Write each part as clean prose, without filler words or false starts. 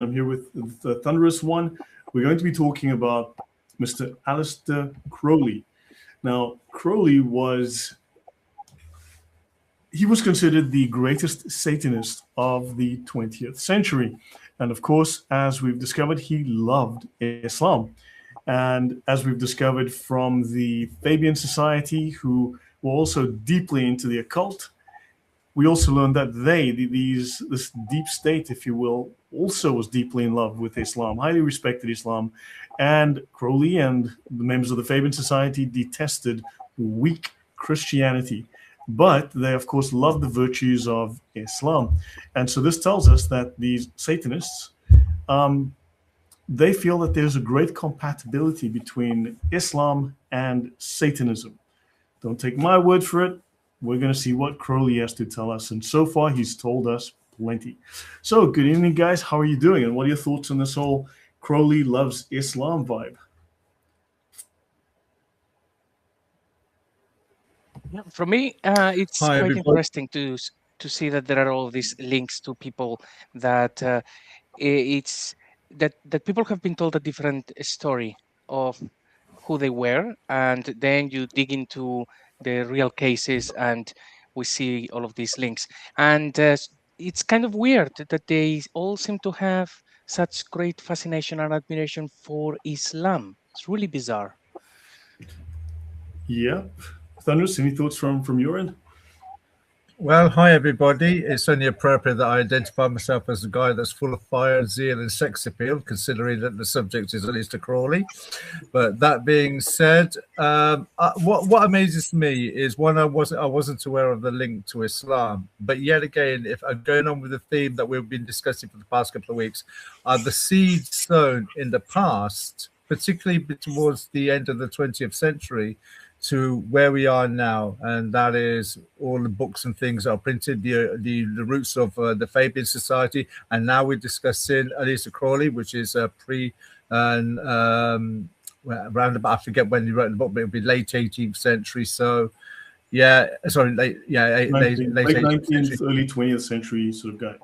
I'm here with the Thunderous One. We're going to be talking about Mr. Aleister Crowley. Now, Crowley was considered the greatest Satanist of the 20th century. And of course, as we've discovered, he loved Islam. And as we've discovered from the Fabian Society, who were also deeply into the occult, we also learned that this deep state, if you will, also was deeply in love with Islam, highly respected Islam. And Crowley and the members of the Fabian Society detested weak Christianity. But they, of course, loved the virtues of Islam. And so this tells us that these Satanists, they feel that there's a great compatibility between Islam and Satanism. Don't take my word for it. We're going to see what Crowley has to tell us. And so far, he's told us plenty. So good evening, guys. How are you doing? And what are your thoughts on this whole Crowley loves Islam vibe? Yeah, for me, it's quite interesting to see that there are all these links to people that that people have been told a different story of who they were, and then you dig into the real cases and we see all of these links. And it's kind of weird that they all seem to have such great fascination and admiration for Islam. It's really bizarre. Yeah. Thunderous, any thoughts from your end? Well, hi, everybody. It's only appropriate that I identify myself as a guy that's full of fire, zeal, and sex appeal, considering that the subject is Aleister Crowley. But that being said, what amazes me is, one, I wasn't aware of the link to Islam. But yet again, if I'm going on with the theme that we've been discussing for the past couple of weeks, are the seeds sown in the past, particularly towards the end of the 20th century, to where we are now, and that is all the books and things that are printed, the roots of the Fabian Society, and now we're discussing Aleister Crowley, which is round about, I forget when he wrote the book, but it'll be late 18th century. So yeah, sorry, late 19th, early 20th century sort of guy.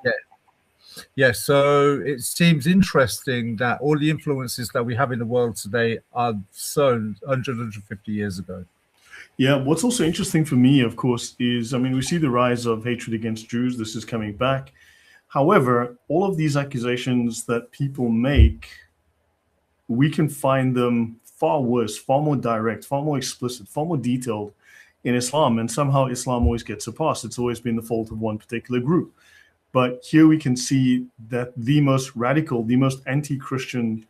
Yeah, so it seems interesting that all the influences that we have in the world today are sown 150 years ago. Yeah, what's also interesting for me, of course, is, I mean, we see the rise of hatred against Jews. This is coming back. However, all of these accusations that people make, we can find them far worse, far more direct, far more explicit, far more detailed in Islam. And somehow Islam always gets surpassed. It's always been the fault of one particular group. But here we can see that the most radical, the most anti-Christian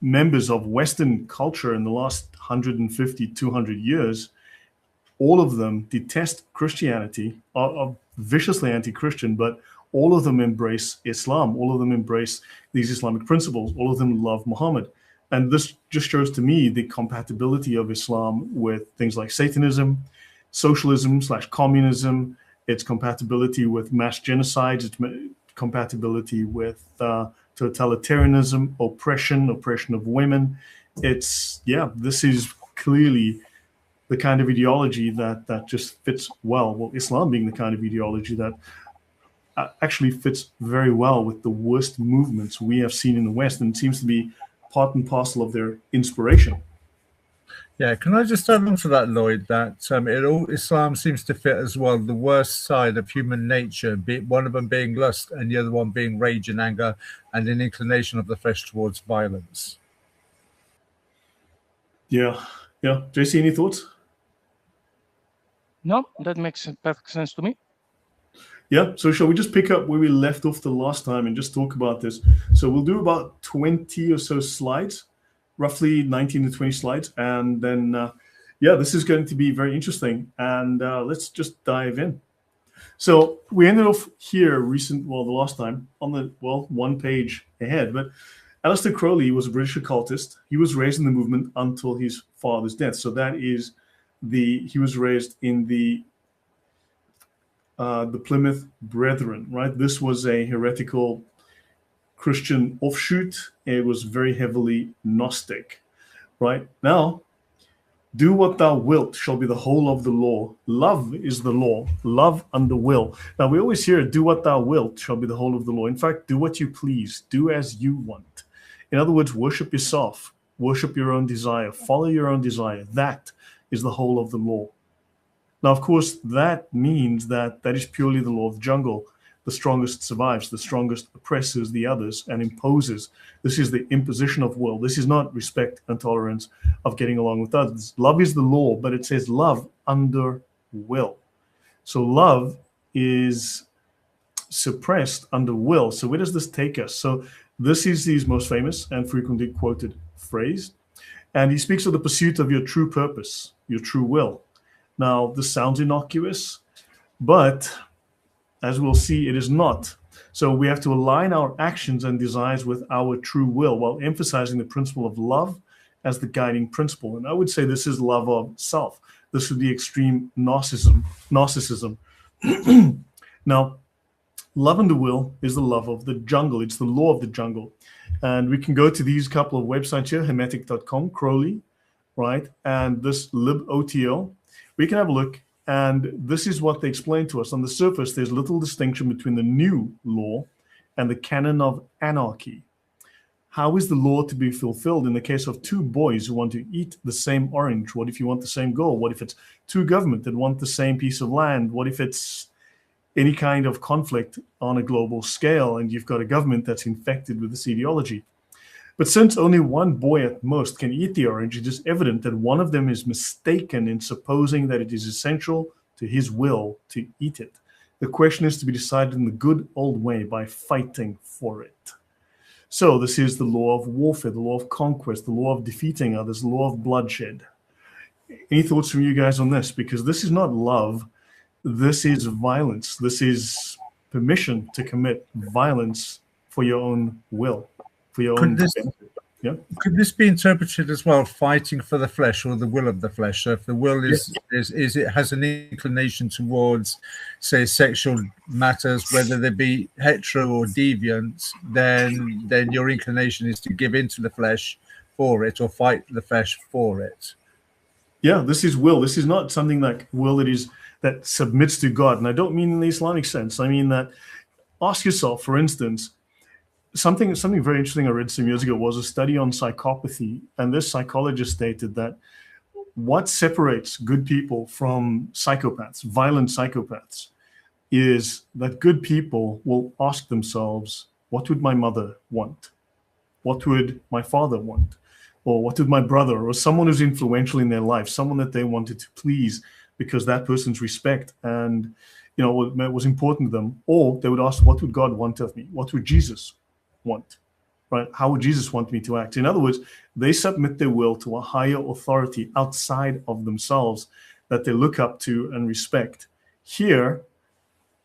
members of Western culture in the last 150, 200 years, all of them detest Christianity, are viciously anti-Christian, but all of them embrace Islam. All of them embrace these Islamic principles. All of them love Muhammad. And this just shows to me the compatibility of Islam with things like Satanism, socialism/communism, its compatibility with mass genocides, its compatibility with totalitarianism, oppression of women. This is clearly the kind of ideology that just fits well. Well, Islam being the kind of ideology that actually fits very well with the worst movements we have seen in the West, and seems to be part and parcel of their inspiration. Yeah, can I just add on to that, Lloyd, that Islam seems to fit as well the worst side of human nature, one of them being lust and the other one being rage and anger and an inclination of the flesh towards violence. Yeah. JC, any thoughts? No, that makes perfect sense to me. Yeah, so shall we just pick up where we left off the last time and just talk about this? So we'll do about 20 or so slides, roughly 19 to 20 slides. And then, this is going to be very interesting. And let's just dive in. So we ended off here the last time on the, one page ahead. But Aleister Crowley was a British occultist. He was raised in the movement until his father's death. So that is he was raised in the Plymouth Brethren, right? This was a heretical Christian offshoot. It was very heavily Gnostic, right? Now, Do what thou wilt shall be the whole of the law. Love is the law. Love under will. Now, we always hear, do what thou wilt shall be the whole of the law. In fact, do what you please. Do as you want. In other words, worship yourself. Worship your own desire. Follow your own desire. That is the whole of the law. Now, of course, that means that is purely the law of the jungle. The strongest survives. The strongest oppresses the others and imposes. This is the imposition of will. This is not respect and tolerance of getting along with others. Love is the law, but it says love under will. So love is suppressed under will. So where does this take us? So this is his most famous and frequently quoted phrase. And he speaks of the pursuit of your true purpose, your true will. Now, this sounds innocuous, but as we'll see, it is not. So we have to align our actions and desires with our true will while emphasizing the principle of love as the guiding principle. And I would say this is love of self. This would be extreme narcissism. Now, love and the will is the love of the jungle. It's the law of the jungle. And we can go to these couple of websites here, hermetic.com, Crowley, right? And this libotl. We can have a look. And this is what they explain to us. On the surface, there's little distinction between the new law and the canon of anarchy. How is the law to be fulfilled in the case of two boys who want to eat the same orange? What if you want the same goal? What if it's two governments that want the same piece of land? What if it's any kind of conflict on a global scale and you've got a government that's infected with this ideology? But since only one boy at most can eat the orange, it is evident that one of them is mistaken in supposing that it is essential to his will to eat it. The question is to be decided in the good old way by fighting for it. So this is the law of warfare, the law of conquest, the law of defeating others, the law of bloodshed. Any thoughts from you guys on this? Because this is not love. This is violence. This is permission to commit violence for your own will. For your own Could this be interpreted as well, fighting for the flesh or the will of the flesh? So if the will is it has an inclination towards, say, sexual matters, whether they be hetero or deviant, then your inclination is to give into the flesh for it or fight the flesh for it. Yeah, this is will. This is not something like will that submits to God. And I don't mean in the Islamic sense. I mean that ask yourself, for instance, something very interesting I read some years ago was a study on psychopathy. And this psychologist stated that what separates good people from psychopaths, violent psychopaths, is that good people will ask themselves, what would my mother want? What would my father want? Or what would my brother, or someone who's influential in their life, someone that they wanted to please because that person's respect and was important to them. Or they would ask, what would God want of me? What would Jesus want, right? How would Jesus want me to act? In other words, they submit their will to a higher authority outside of themselves that they look up to and respect. Here,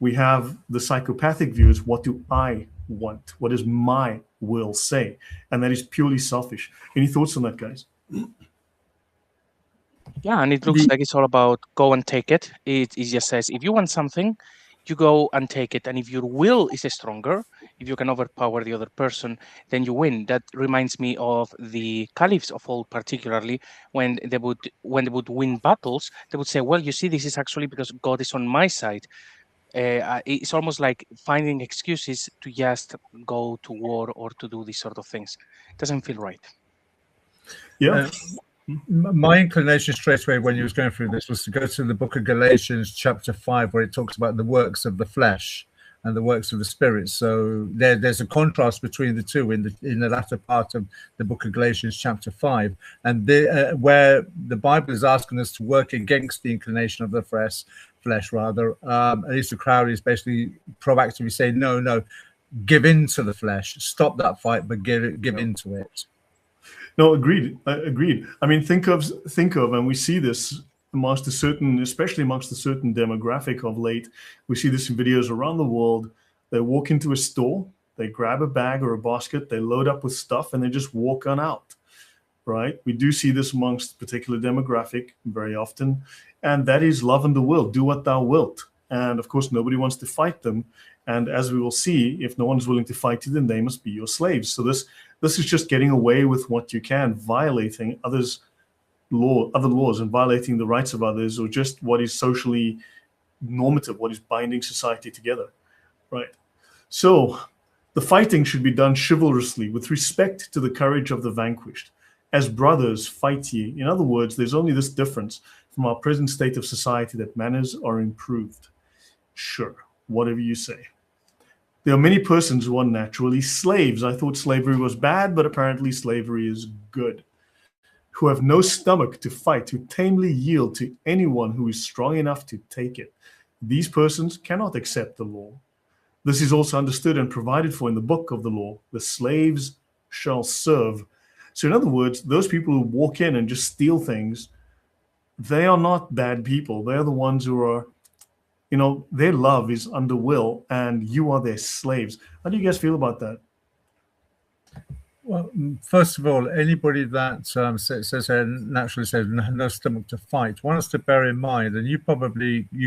we have the psychopathic view is, what do I want? What does my will say? And that is purely selfish. Any thoughts on that, guys? Yeah, and it looks like it's all about go and take it. It just says, if you want something, you go and take it. And if your will is stronger, if you can overpower the other person, then you win. That reminds me of the caliphs of old, particularly when they would win battles, they would say, well, you see, this is actually because God is on my side. It's almost like finding excuses to just go to war or to do these sort of things. It doesn't feel right. Yeah. My inclination straight away when you was going through this was to go to the book of Galatians chapter 5, where it talks about the works of the flesh and the works of the spirit. So there's a contrast between the two in the latter part of the book of Galatians chapter 5, and where the Bible is asking us to work against the inclination of the flesh rather. Aleister Crowley is basically proactively saying, no, give in to the flesh, stop that fight, but give into it. No, agreed. I mean, think of, and we see this especially amongst a certain demographic of late. We see this in videos around the world. They walk into a store, they grab a bag or a basket, they load up with stuff, and they just walk on out, right? We do see this amongst a particular demographic very often, and that is love and the will. Do what thou wilt. And of course, nobody wants to fight them. And as we will see, if no one is willing to fight you, then they must be your slaves. So this is just getting away with what you can, violating others' other laws and violating the rights of others, or just what is socially normative, what is binding society together, right? So the fighting should be done chivalrously, with respect to the courage of the vanquished. As brothers, fight ye. In other words, there's only this difference from our present state of society, that manners are improved. Sure, whatever you say. There are many persons who are naturally slaves. I thought slavery was bad, but apparently slavery is good. Who have no stomach to fight, who tamely yield to anyone who is strong enough to take it. These persons cannot accept the law. This is also understood and provided for in the book of the law. The slaves shall serve. So in other words, those people who walk in and just steal things, they are not bad people. They're the ones who are, you know, their love is under will, and you are their slaves. How do you guys feel about that? Well, first of all, anybody that naturally says no stomach to fight, wants to bear in mind, and you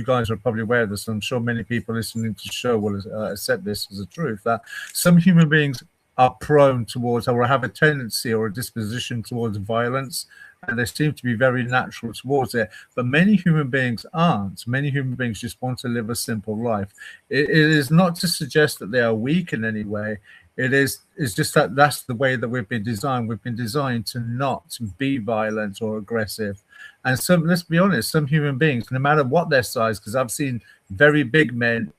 guys are probably aware of this, I'm sure many people listening to the show will accept this as a truth, that some human beings are prone towards, or have a tendency or a disposition towards violence, and they seem to be very natural towards it. But many human beings aren't. Many human beings just want to live a simple life. It is not to suggest that they are weak in any way. It's just that that's the way that we've been designed. We've been designed to not be violent or aggressive. And let's be honest, some human beings, no matter what their size, because I've seen very big men,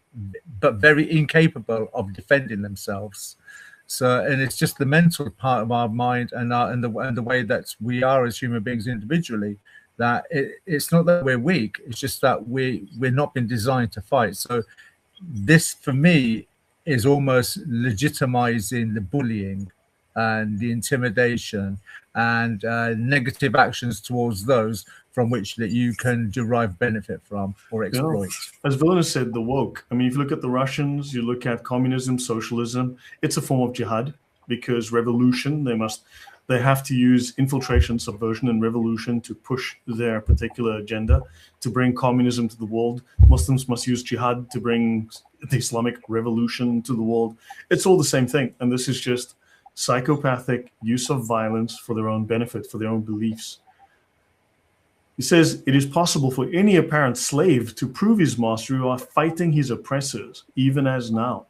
but very incapable of defending themselves. So, and it's just the mental part of our mind and the way that we are as human beings individually, that it's not that we're weak. It's just that we're not been designed to fight. So this, for me, is almost legitimizing the bullying and the intimidation and negative actions towards those from which that you can derive benefit from or exploit. Yeah. As Villainous said, the woke. I mean, if you look at the Russians, you look at communism, socialism, it's a form of jihad, because revolution, they have to use infiltration, subversion, and revolution to push their particular agenda, to bring communism to the world. Muslims must use jihad to bring the Islamic revolution to the world. It's all the same thing. And this is just psychopathic use of violence for their own benefit, for their own beliefs. He says, it is possible for any apparent slave to prove his master who are fighting his oppressors, even as now.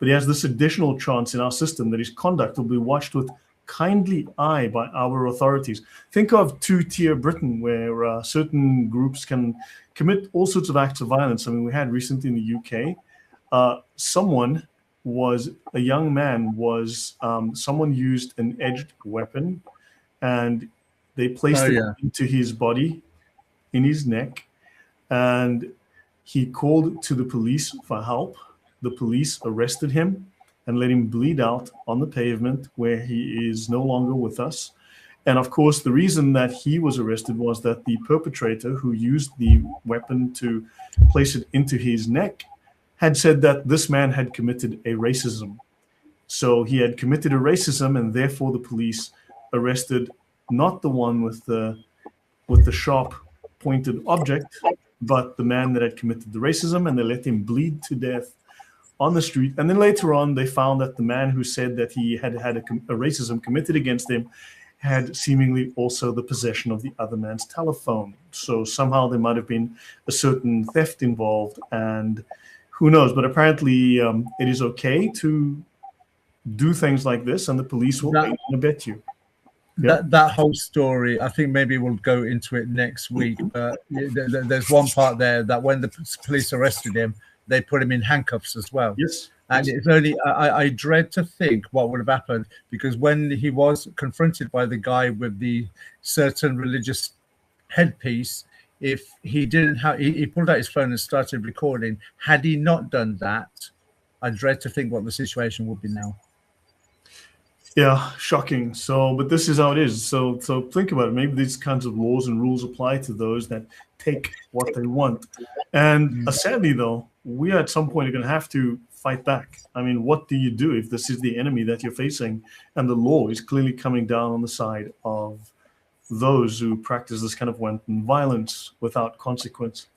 But he has this additional chance in our system that his conduct will be watched with kindly eye by our authorities. Think of two-tier Britain, where certain groups can commit all sorts of acts of violence. I mean, we had recently in the UK, someone used an edged weapon, and they placed it into his body, in his neck, and he called to the police for help. The police arrested him and let him bleed out on the pavement, where he is no longer with us. And of course, the reason that he was arrested was that the perpetrator who used the weapon to place it into his neck had said that this man had committed a racism. So he had committed a racism, and therefore the police arrested not the one with the sharp pointed object, but the man that had committed the racism, and they let him bleed to death on the street. And then later on, they found that the man who said that he had had a racism committed against him had seemingly also the possession of the other man's telephone. So somehow there might have been a certain theft involved, and who knows, but apparently it is okay to do things like this, and the police will aid and abet you. Yeah. That whole story, I think maybe we'll go into it next week. But there's one part there that when the police arrested him, they put him in handcuffs as well. Yes. And it's only, I dread to think what would have happened, because when he was confronted by the guy with the certain religious headpiece, if he didn't have, he pulled out his phone and started recording. Had he not done that, I dread to think what the situation would be now. Yeah, shocking. So, but this is how it is. So think about it. Maybe these kinds of laws and rules apply to those that take what they want. And sadly, though, we at some point are going to have to fight back. I mean, what do you do if this is the enemy that you're facing, and the law is clearly coming down on the side of those who practice this kind of wanton violence without consequence?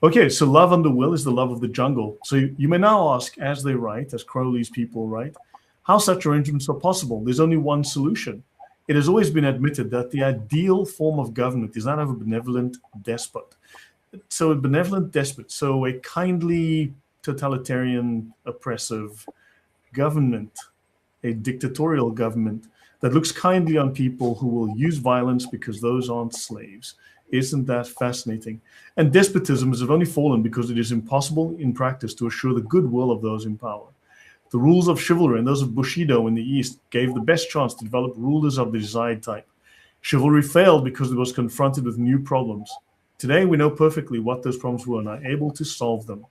Okay, so love under will is the love of the jungle. So you may now ask, as they write, as Crowley's people write, how such arrangements are possible. There's only one solution. it has always been admitted that the ideal form of government is that of a benevolent despot. So a benevolent despot, so a kindly, totalitarian, oppressive government, a dictatorial government that looks kindly on people who will use violence because those aren't slaves. Isn't that fascinating? And despotism has only fallen because it is impossible in practice to assure the goodwill of those in power. The rules of chivalry and those of Bushido in the East gave the best chance to develop rulers of the desired type. Chivalry failed because it was confronted with new problems. Today, we know perfectly what those problems were and are able to solve them.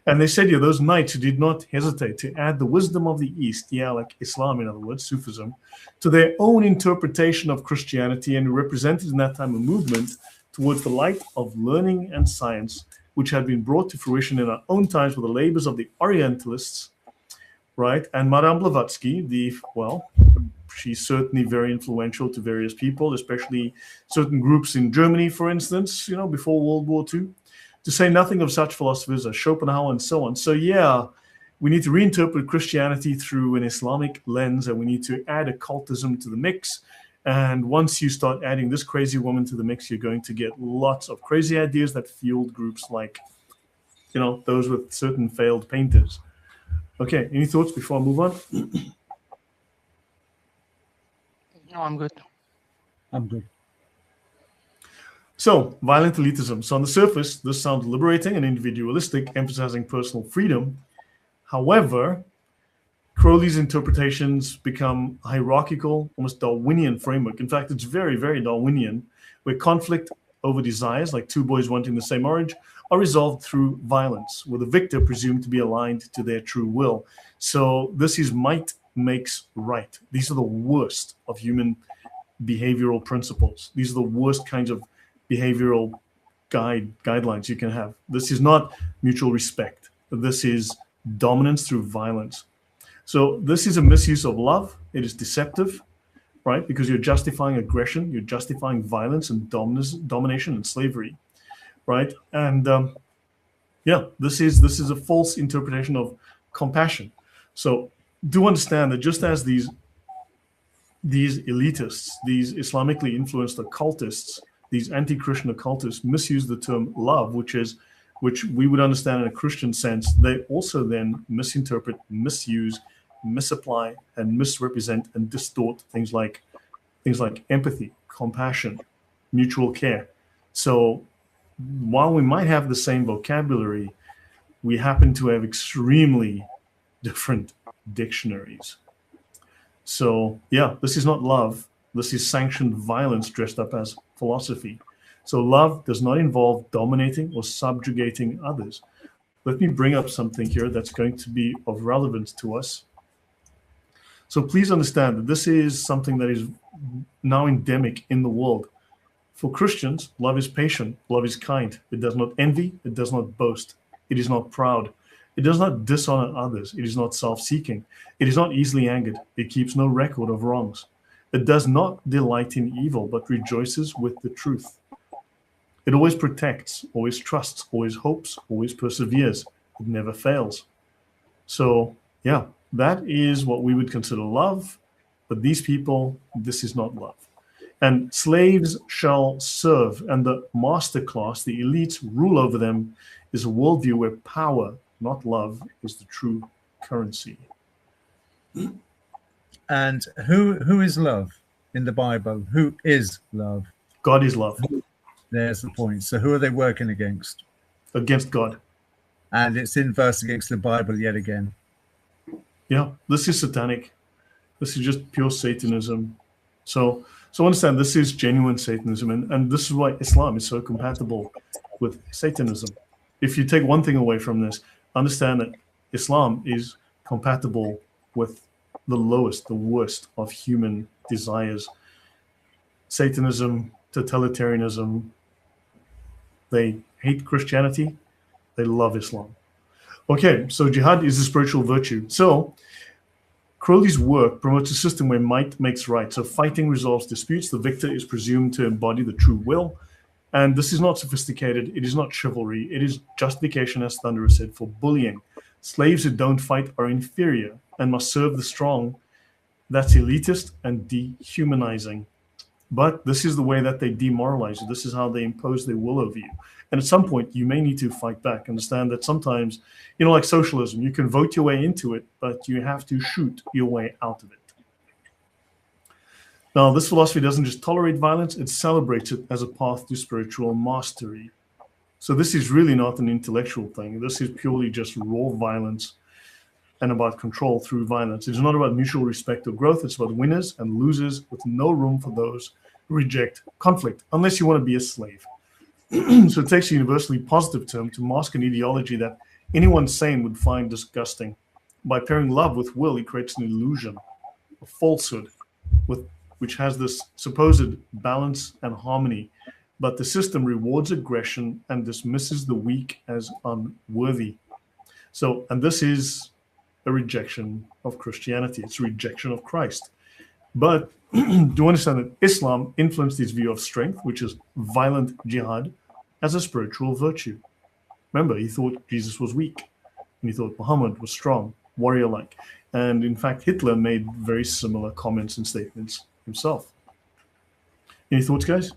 And they said here, those knights who did not hesitate to add the wisdom of the East, yeah, like Islam, in other words, Sufism, to their own interpretation of Christianity, and represented in that time a movement towards the light of learning and science, which had been brought to fruition in our own times with the labors of the Orientalists, right? And Madame Blavatsky, she's certainly very influential to various people, especially certain groups in Germany, for instance, before World War II, to say nothing of such philosophers as Schopenhauer and so on. So yeah, we need to reinterpret Christianity through an Islamic lens, and we need to add occultism to the mix. And once you start adding this crazy woman to the mix, you're going to get lots of crazy ideas that fueled groups like, those with certain failed painters. Okay, any thoughts before I move on? No, I'm good. I'm good. So, violent elitism. So on the surface, this sounds liberating and individualistic, emphasizing personal freedom. However, Crowley's interpretations become hierarchical, almost Darwinian framework. In fact, it's very, very Darwinian, where conflict over desires, like two boys wanting the same orange, are resolved through violence, with the victor presumed to be aligned to their true will. So this is might makes right. These are the worst of human behavioral principles. These are the worst kinds of behavioral guidelines you can have. This is not mutual respect. This is dominance through violence. So this is a misuse of love. It is deceptive, right? Because you're justifying aggression, you're justifying violence and domination and slavery, right? And this is a false interpretation of compassion. So do understand that just as these elitists, these Islamically influenced occultists, these anti-Christian occultists misuse the term love, which we would understand in a Christian sense, they also then misinterpret, misuse, misapply, and misrepresent and distort things like empathy, compassion, mutual care. So while we might have the same vocabulary, we happen to have extremely different dictionaries. So yeah, this is not love. This is sanctioned violence dressed up as philosophy. So love does not involve dominating or subjugating others. Let me bring up something here that's going to be of relevance to us. So please understand that this is something that is now endemic in the world. For Christians, love is patient, love is kind. It does not envy, it does not boast, it is not proud. It does not dishonor others, it is not self-seeking. It is not easily angered, it keeps no record of wrongs. It does not delight in evil, but rejoices with the truth. It always protects, always trusts, always hopes, always perseveres. It never fails. So, yeah, that is what we would consider love. But these people, this is not love. And slaves shall serve, and the master class, the elites, rule over them, is a worldview where power, not love, is the true currency. And who is love in the Bible? Who is love? God is love. There's the point. So who are they working against? Against God. And it's inverse against the Bible yet again. Yeah, this is satanic. This is just pure Satanism. So understand, this is genuine Satanism, and this is why Islam is so compatible with Satanism. If you take one thing away from this, understand that Islam is compatible with the lowest, the worst of human desires. Satanism, totalitarianism, they hate Christianity, they love Islam. Okay, so jihad is a spiritual virtue. So Crowley's work promotes a system where might makes right. So fighting resolves disputes. The victor is presumed to embody the true will. And this is not sophisticated. It is not chivalry. It is justification, as Thunderous said, for bullying. Slaves who don't fight are inferior and must serve the strong. That's elitist and dehumanizing. But this is the way that they demoralize you. This is how they impose their will over you. And at some point, you may need to fight back. Understand that sometimes, you know, like socialism, you can vote your way into it, but you have to shoot your way out of it. Now, this philosophy doesn't just tolerate violence, it celebrates it as a path to spiritual mastery. So this is really not an intellectual thing. This is purely just raw violence and about control through violence. It's not about mutual respect or growth. It's about winners and losers with no room for those who reject conflict, unless you want to be a slave. So it takes a universally positive term to mask an ideology that anyone sane would find disgusting. By pairing love with will, he creates an illusion, a falsehood, which has this supposed balance and harmony. But the system rewards aggression and dismisses the weak as unworthy. So, and this is a rejection of Christianity. It's a rejection of Christ. But do understand that Islam influenced his view of strength, which is violent jihad, as a spiritual virtue. Remember, he thought Jesus was weak, and he thought Muhammad was strong, warrior-like. And in fact, Hitler made very similar comments and statements himself. Any thoughts, guys?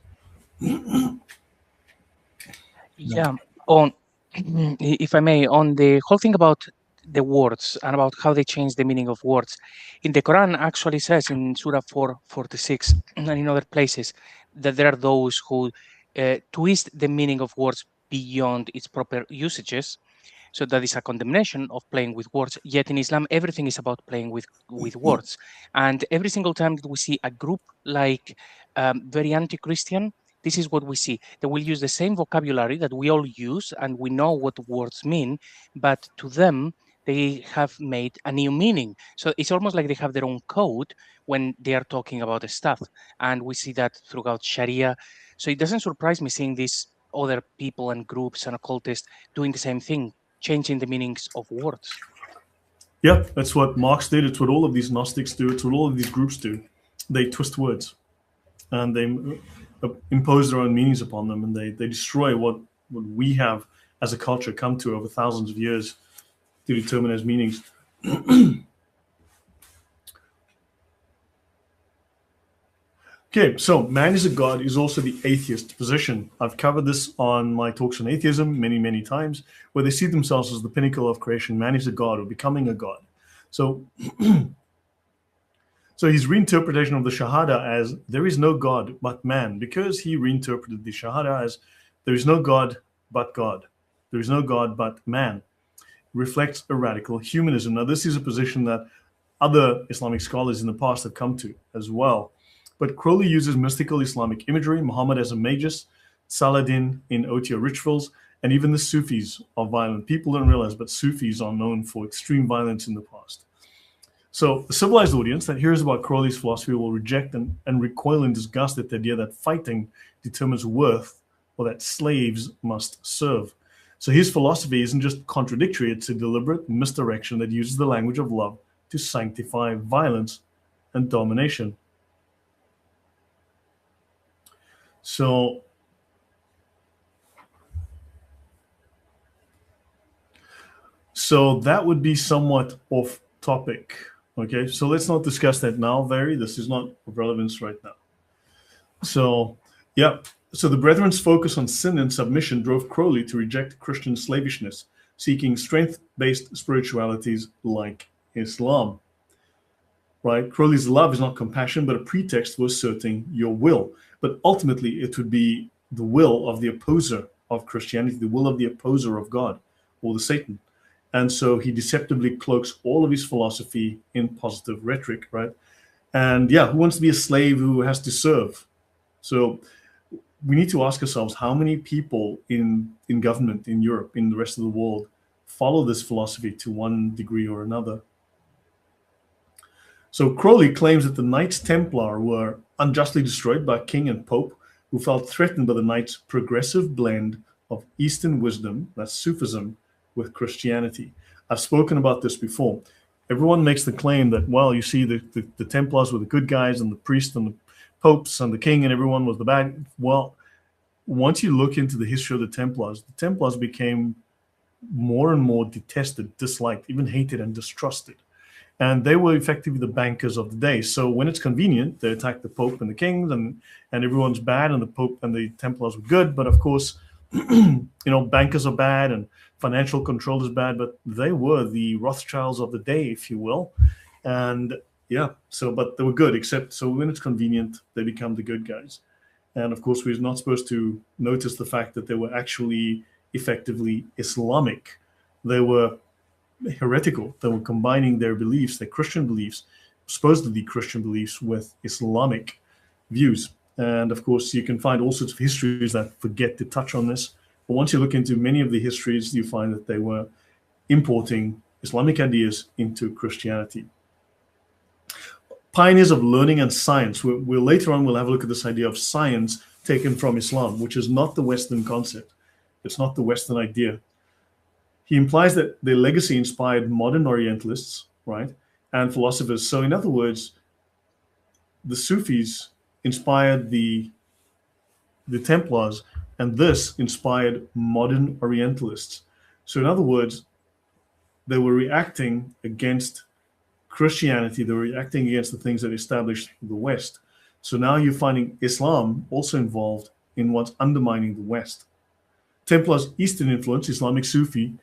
Yeah, on if I may, on the whole thing about the words and about how they change the meaning of words. In the Quran actually says in Surah 4:46 and in other places that there are those who twist the meaning of words beyond its proper usages. So that is a condemnation of playing with words. Yet in Islam, everything is about playing with words. And every single time that we see a group like very anti-Christian, this is what we see. They will use the same vocabulary that we all use, and we know what words mean, but to them, they have made a new meaning. So it's almost like they have their own code when they are talking about the stuff. And we see that throughout Sharia. So it doesn't surprise me seeing these other people and groups and occultists doing the same thing, changing the meanings of words. Yeah, that's what Marx did. It's what all of these Gnostics do. It's what all of these groups do. They twist words and they impose their own meanings upon them, and they destroy what we have as a culture come to over thousands of years to determine as meanings. Okay, so man is a god is also the atheist position. I've covered this on my talks on atheism many, many times, where they see themselves as the pinnacle of creation. Man is a god or becoming a god. So, so his reinterpretation of the Shahada as there is no God but man, because he reinterpreted the Shahada as there is no God but God. There is no God but man, reflects a radical humanism. Now, this is a position that other Islamic scholars in the past have come to as well. But Crowley uses mystical Islamic imagery, Muhammad as a magus, Saladin in OTO rituals, and even the Sufis are violent. People don't realize, but Sufis are known for extreme violence in the past. So the civilized audience that hears about Crowley's philosophy will reject and recoil in disgust at the idea that fighting determines worth or that slaves must serve. So his philosophy isn't just contradictory, it's a deliberate misdirection that uses the language of love to sanctify violence and domination. So that would be somewhat off topic. Okay, so let's not discuss that now, this is not of relevance right now. So, yeah, so the Brethren's focus on sin and submission drove Crowley to reject Christian slavishness, seeking strength-based spiritualities like Islam. Right? Crowley's love is not compassion, but a pretext for asserting your will. But ultimately, it would be the will of the opposer of Christianity, the will of the opposer of God, or the Satan. And so he deceptively cloaks all of his philosophy in positive rhetoric, right? And yeah, who wants to be a slave who has to serve? So we need to ask ourselves, how many people in government, in Europe, in the rest of the world, follow this philosophy to one degree or another? So Crowley claims that the Knights Templar were unjustly destroyed by king and pope who felt threatened by the Knights' progressive blend of Eastern wisdom, that's Sufism, with Christianity. I've spoken about this before. Everyone makes the claim that, well, you see, the Templars were the good guys and the priests and the popes and the king and everyone was the bad. Well, once you look into the history of the Templars became more and more detested, disliked, even hated and distrusted. And they were effectively the bankers of the day. So when it's convenient, they attack the Pope and the kings, and everyone's bad, and the Pope and the Templars were good. But of course, bankers are bad and financial control is bad, but they were the Rothschilds of the day, if you will. And yeah, but they were good, except so when it's convenient, they become the good guys. And of course, we're not supposed to notice the fact that they were actually effectively Islamic. They were heretical. They were combining their beliefs, their Christian beliefs, supposedly Christian beliefs, with Islamic views. And of course, you can find all sorts of histories that forget to touch on this. But once you look into many of the histories, you find that they were importing Islamic ideas into Christianity. Pioneers of learning and science. We'll later on, we'll have a look at this idea of science taken from Islam, which is not the Western concept. It's not the Western idea. He implies that their legacy inspired modern Orientalists, right, and philosophers. So in other words, the Sufis inspired the Templars, and this inspired modern Orientalists. So in other words, they were reacting against Christianity. They were reacting against the things that established the West. So now you're finding Islam also involved in what's undermining the West. Templars' Eastern influence, Islamic Sufi,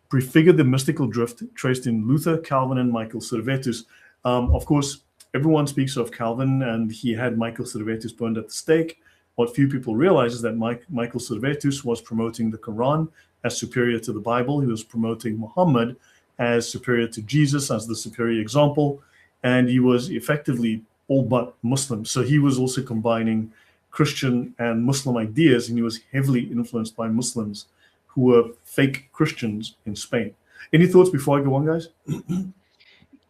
prefigured the mystical drift traced in Luther, Calvin, and Michael Servetus. Of course, everyone speaks of Calvin, and he had Michael Servetus burned at the stake. What few people realize is that Michael Servetus was promoting the Qur'an as superior to the Bible. He was promoting Muhammad as superior to Jesus, as the superior example, and he was effectively all but Muslim. So he was also combining Christian and Muslim ideas, and he was heavily influenced by Muslims who were fake Christians in Spain. Any thoughts before I go on, guys?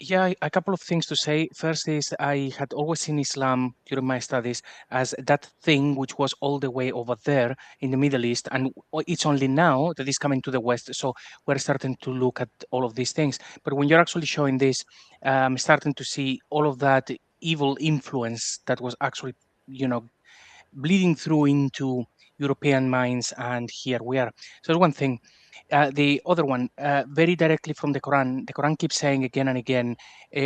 Yeah, a couple of things to say. First is I had always seen Islam during my studies as that thing which was all the way over there in the Middle East, and it's only now that it's coming to the West. So we're starting to look at all of these things. But when you're actually showing this, starting to see all of that evil influence that was actually, bleeding through into European minds, and here we are. So that's one thing. The other one, very directly from the Quran keeps saying again and again,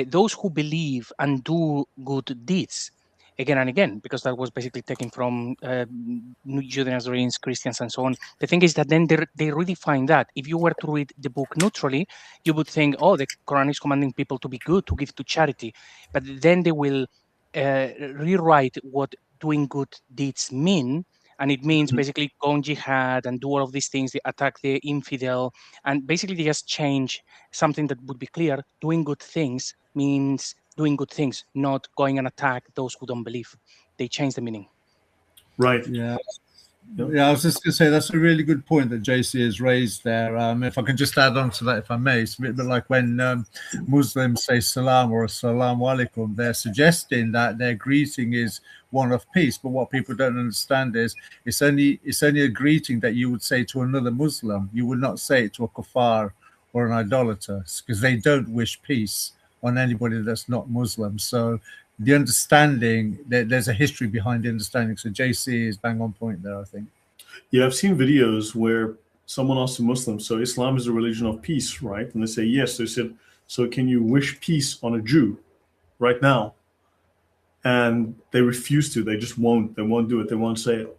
those who believe and do good deeds, again and again, because that was basically taken from Judeans, Christians, and so on. The thing is that then they redefine that. If you were to read the book neutrally, you would think, oh, the Quran is commanding people to be good, to give to charity. But then they will rewrite what doing good deeds mean. And it means basically go on jihad and do all of these things. They attack the infidel. And basically they just change something that would be clear. Doing good things means doing good things, not going and attack those who don't believe. They change the meaning. Right. Yeah. Yeah, I was just going to say that's a really good point that JC has raised there. If I can just add on to that, if I may, it's a bit like when Muslims say salam or assalamu alaikum, they're suggesting that their greeting is one of peace. But what people don't understand is it's only a greeting that you would say to another Muslim. You would not say it to a kuffar or an idolater, because they don't wish peace on anybody that's not Muslim. So the understanding, there's a history behind the understanding. So JC is bang on point there, I think. Yeah, I've seen videos where someone asked a Muslim, so Islam is a religion of peace, right? And they say, yes. They said, so can you wish peace on a Jew right now? And they refuse to. They just won't. They won't do it. They won't say it.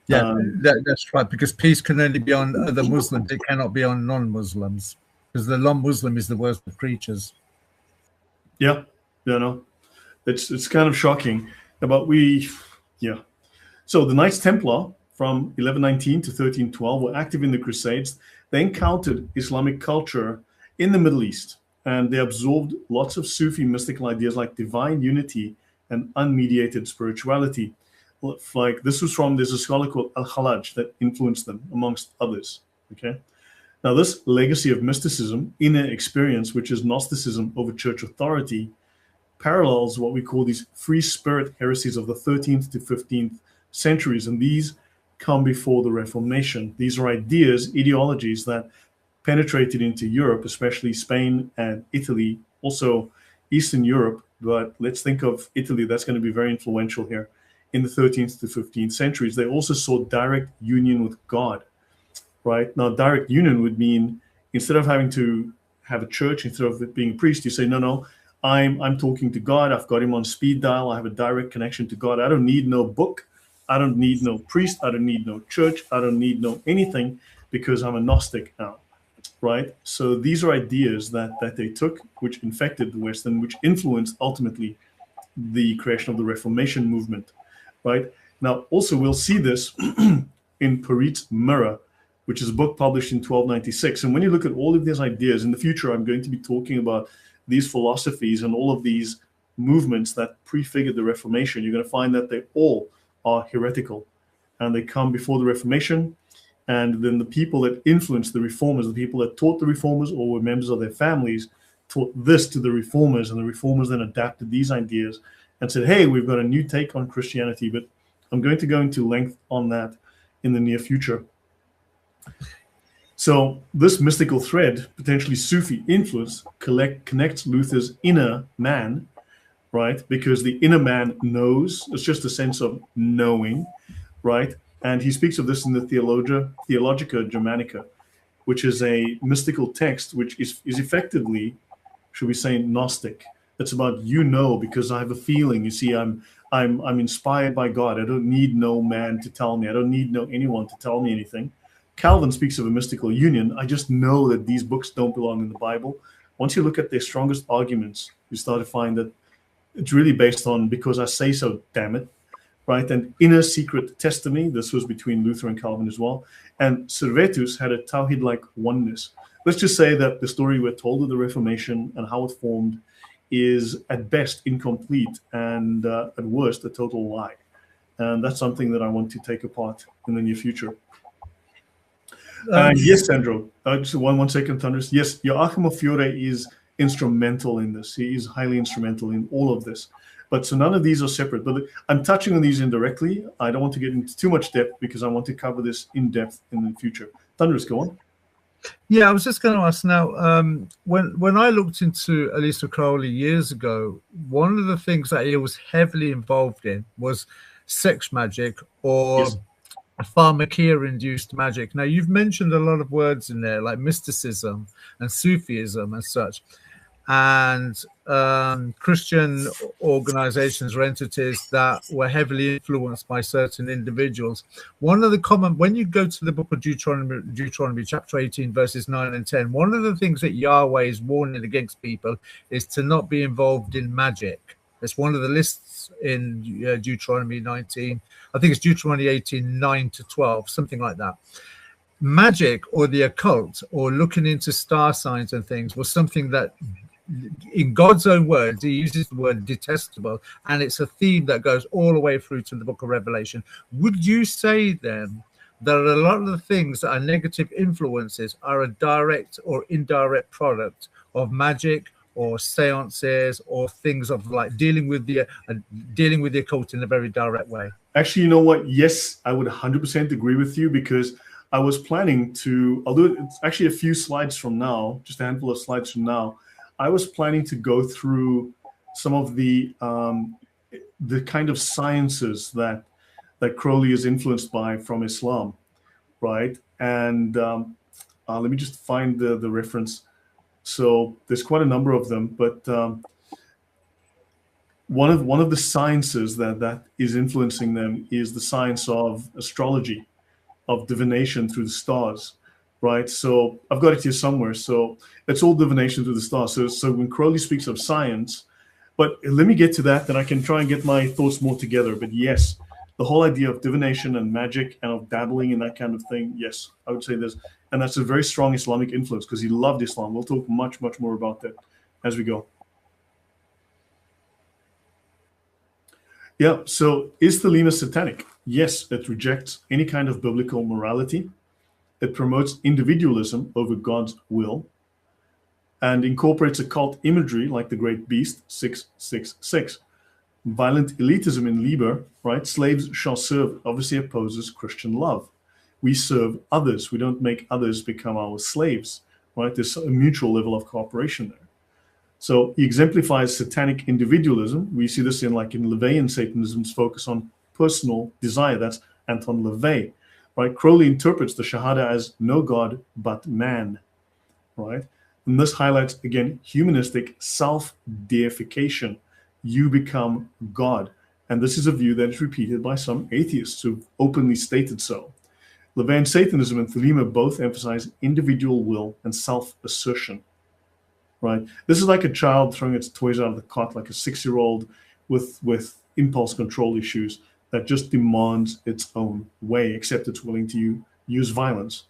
Yeah, that's right. Because peace can only be on other Muslims. It cannot be on non-Muslims. Because the non-Muslim is the worst of creatures. Yeah. It's kind of shocking. But So the Knights Templar from 1119 to 1312 were active in the Crusades. They encountered Islamic culture in the Middle East, and they absorbed lots of Sufi mystical ideas like divine unity and unmediated spirituality. There's a scholar called Al-Khalaj that influenced them, amongst others. Okay. Now, this legacy of mysticism, inner experience, which is Gnosticism over church authority, parallels what we call these free spirit heresies of the 13th to 15th centuries. And these come before the Reformation. These are ideas, ideologies that penetrated into Europe, especially Spain and Italy, also Eastern Europe. But let's think of Italy. That's going to be very influential here in the 13th to 15th centuries. They also saw direct union with God, right? Now, direct union would mean instead of having to have a church, instead of it being a priest, you say, no, I'm talking to God. I've got him on speed dial. I have a direct connection to God. I don't need no book. I don't need no priest. I don't need no church. I don't need no anything, because I'm a Gnostic now, right? So these are ideas that they took, which infected the West and which influenced ultimately the creation of the Reformation movement, right? Now, also we'll see this in Peret's Mirror, which is a book published in 1296. And when you look at all of these ideas, in the future, I'm going to be talking about these philosophies and all of these movements that prefigured the Reformation. You're going to find that they all are heretical, and they come before the Reformation. And then the people that influenced the reformers, the people that taught the reformers or were members of their families, taught this to the reformers, and the reformers then adapted these ideas and said, hey, we've got a new take on Christianity. But I'm going to go into length on that in the near future. So this mystical thread, potentially Sufi influence, connects Luther's inner man, right? Because the inner man knows. It's just a sense of knowing, right? And he speaks of this in the Theologica Germanica, which is a mystical text, which is effectively, should we say, Gnostic. It's about, because I have a feeling. You see, I'm inspired by God. I don't need no man to tell me. I don't need anyone to tell me anything. Calvin speaks of a mystical union. I just know that these books don't belong in the Bible. Once you look at their strongest arguments, you start to find that it's really based on because I say so, damn it, right? And inner secret testimony. This was between Luther and Calvin as well. And Servetus had a Tawhid-like oneness. Let's just say that the story we're told of the Reformation and how it formed is at best incomplete and at worst a total lie. And that's something that I want to take apart in the near future. Yes, Sandro. Just one second, Thunders. Yes, Joachim of Fiore is instrumental in this. He is highly instrumental in all of this. But so none of these are separate. But I'm touching on these indirectly. I don't want to get into too much depth because I want to cover this in depth in the future. Thunders, go on. Yeah, I was just going to ask now, when I looked into Aleister Crowley years ago, one of the things that he was heavily involved in was sex magic or pharmakeia-induced magic. Now, you've mentioned a lot of words in there, like mysticism and Sufism and such, and Christian organizations or entities that were heavily influenced by certain individuals. One of the common, when you go to the book of Deuteronomy chapter 18, verses 9 and 10, one of the things that Yahweh is warning against people is to not be involved in magic. It's one of the lists in Deuteronomy 19. I think it's Deuteronomy 18, 9 to 12, something like that. Magic or the occult or looking into star signs and things was something that, in God's own words, he uses the word detestable, and it's a theme that goes all the way through to the book of Revelation. Would you say then that a lot of the things that are negative influences are a direct or indirect product of magic or seances or things of like dealing with the occult in a very direct way? Actually, you know what? Yes, I would 100% agree with you, because I was planning to, although it's actually a few slides from now, just a handful of slides from now, I was planning to go through some of the kind of sciences that Crowley is influenced by from Islam, right? And let me just find the reference. So there's quite a number of them, but one of the sciences that is influencing them is the science of astrology, of divination through the stars. Right, so I've got it here somewhere. So it's all divination through the stars. So when Crowley speaks of science, but let me get to that, then I can try and get my thoughts more together. But yes, the whole idea of divination and magic and of dabbling in that kind of thing, yes, I would say there's, and that's a very strong Islamic influence because he loved Islam. We'll talk much more about that as we go. Yeah, so is Thelema satanic? Yes, it rejects any kind of biblical morality. It promotes individualism over God's will and incorporates occult imagery like the great beast, 666. Violent elitism in Liber, right? Slaves shall serve, obviously opposes Christian love. We serve others. We don't make others become our slaves, right? There's a mutual level of cooperation there. So he exemplifies satanic individualism. We see this in LaVeyan Satanism's focus on personal desire. That's Anton LaVey. Right? Crowley interprets the Shahada as no God but man, right? And this highlights, again, humanistic self-deification. You become God. And this is a view that is repeated by some atheists who've openly stated so. Levant Satanism and Thelema both emphasize individual will and self-assertion. Right? This is like a child throwing its toys out of the cot, like a 6-year-old with impulse control issues that just demands its own way, except it's willing to use violence.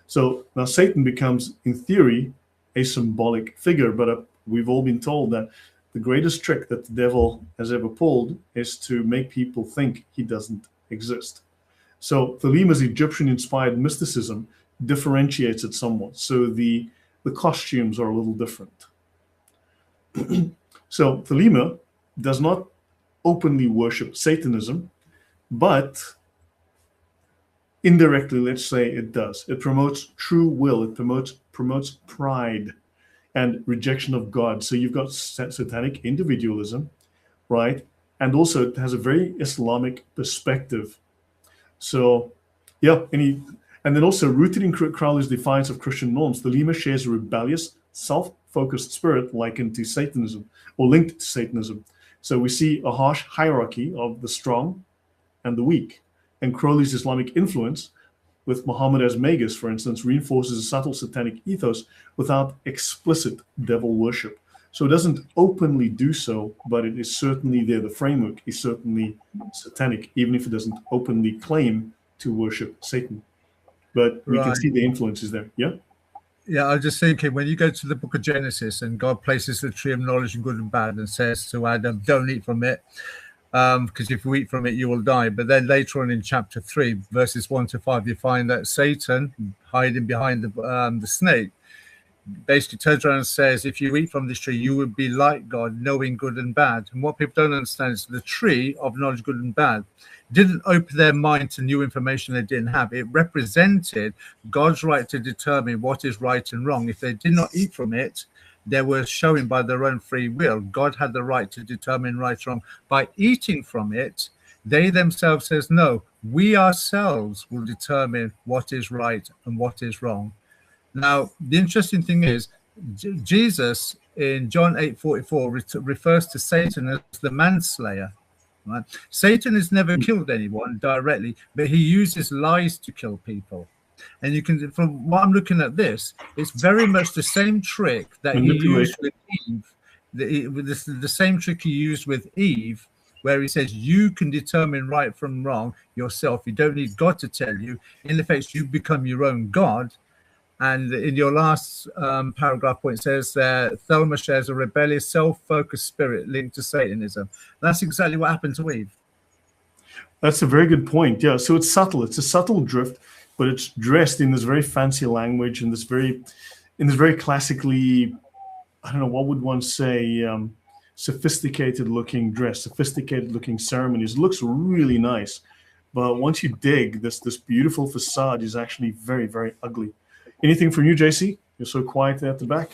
So now Satan becomes, in theory, a symbolic figure, but we've all been told that the greatest trick that the devil has ever pulled is to make people think he doesn't exist. So Thelema's Egyptian-inspired mysticism differentiates it somewhat. So the costumes are a little different. So Thelema does not openly worship Satanism, but indirectly, let's say it does. It promotes true will. It promotes pride and rejection of God. So you've got satanic individualism, right? And also it has a very Islamic perspective. So, yeah, and then also rooted in Crowley's defiance of Christian norms, Thelema shares a rebellious, self-focused spirit likened to Satanism, or linked to Satanism. So we see a harsh hierarchy of the strong and the weak. And Crowley's Islamic influence, with Muhammad as Magus, for instance, reinforces a subtle satanic ethos without explicit devil worship. So it doesn't openly do so, but it is certainly there. The framework is certainly satanic, even if it doesn't openly claim to worship Satan. But we can see the influence is there. Yeah? Yeah, I was just thinking, when you go to the book of Genesis and God places the tree of knowledge of good and bad and says to Adam, don't eat from it, because if you eat from it, you will die. But then later on in chapter 3, verses 1-5, you find that Satan, hiding behind the snake, basically turns around and says, if you eat from this tree, you will be like God, knowing good and bad. And what people don't understand is the tree of knowledge, good and bad, didn't open their mind to new information they didn't have. It represented God's right to determine what is right and wrong. If they did not eat from it, they were showing by their own free will. God had the right to determine right and wrong. By eating from it, they themselves says, no, we ourselves will determine what is right and what is wrong. Now, the interesting thing is, Jesus in John 8:44 refers to Satan as the manslayer. Right? Satan has never killed anyone directly, but he uses lies to kill people. And you can, from what I'm looking at this, it's very much the same trick that he used with Eve. The same trick he used with Eve, where he says you can determine right from wrong yourself. You don't need God to tell you. In effect, you become your own God. And in your last paragraph point, it says Thelema shares a rebellious, self-focused spirit linked to Satanism. That's exactly what happened to Eve. That's a very good point. Yeah, so it's subtle. It's a subtle drift, but it's dressed in this very fancy language and this very classically, I don't know, what would one say, sophisticated-looking dress, sophisticated-looking ceremonies. It looks really nice, but once you dig, this beautiful facade is actually very, very ugly. Anything from you, JC? You're so quiet at the back.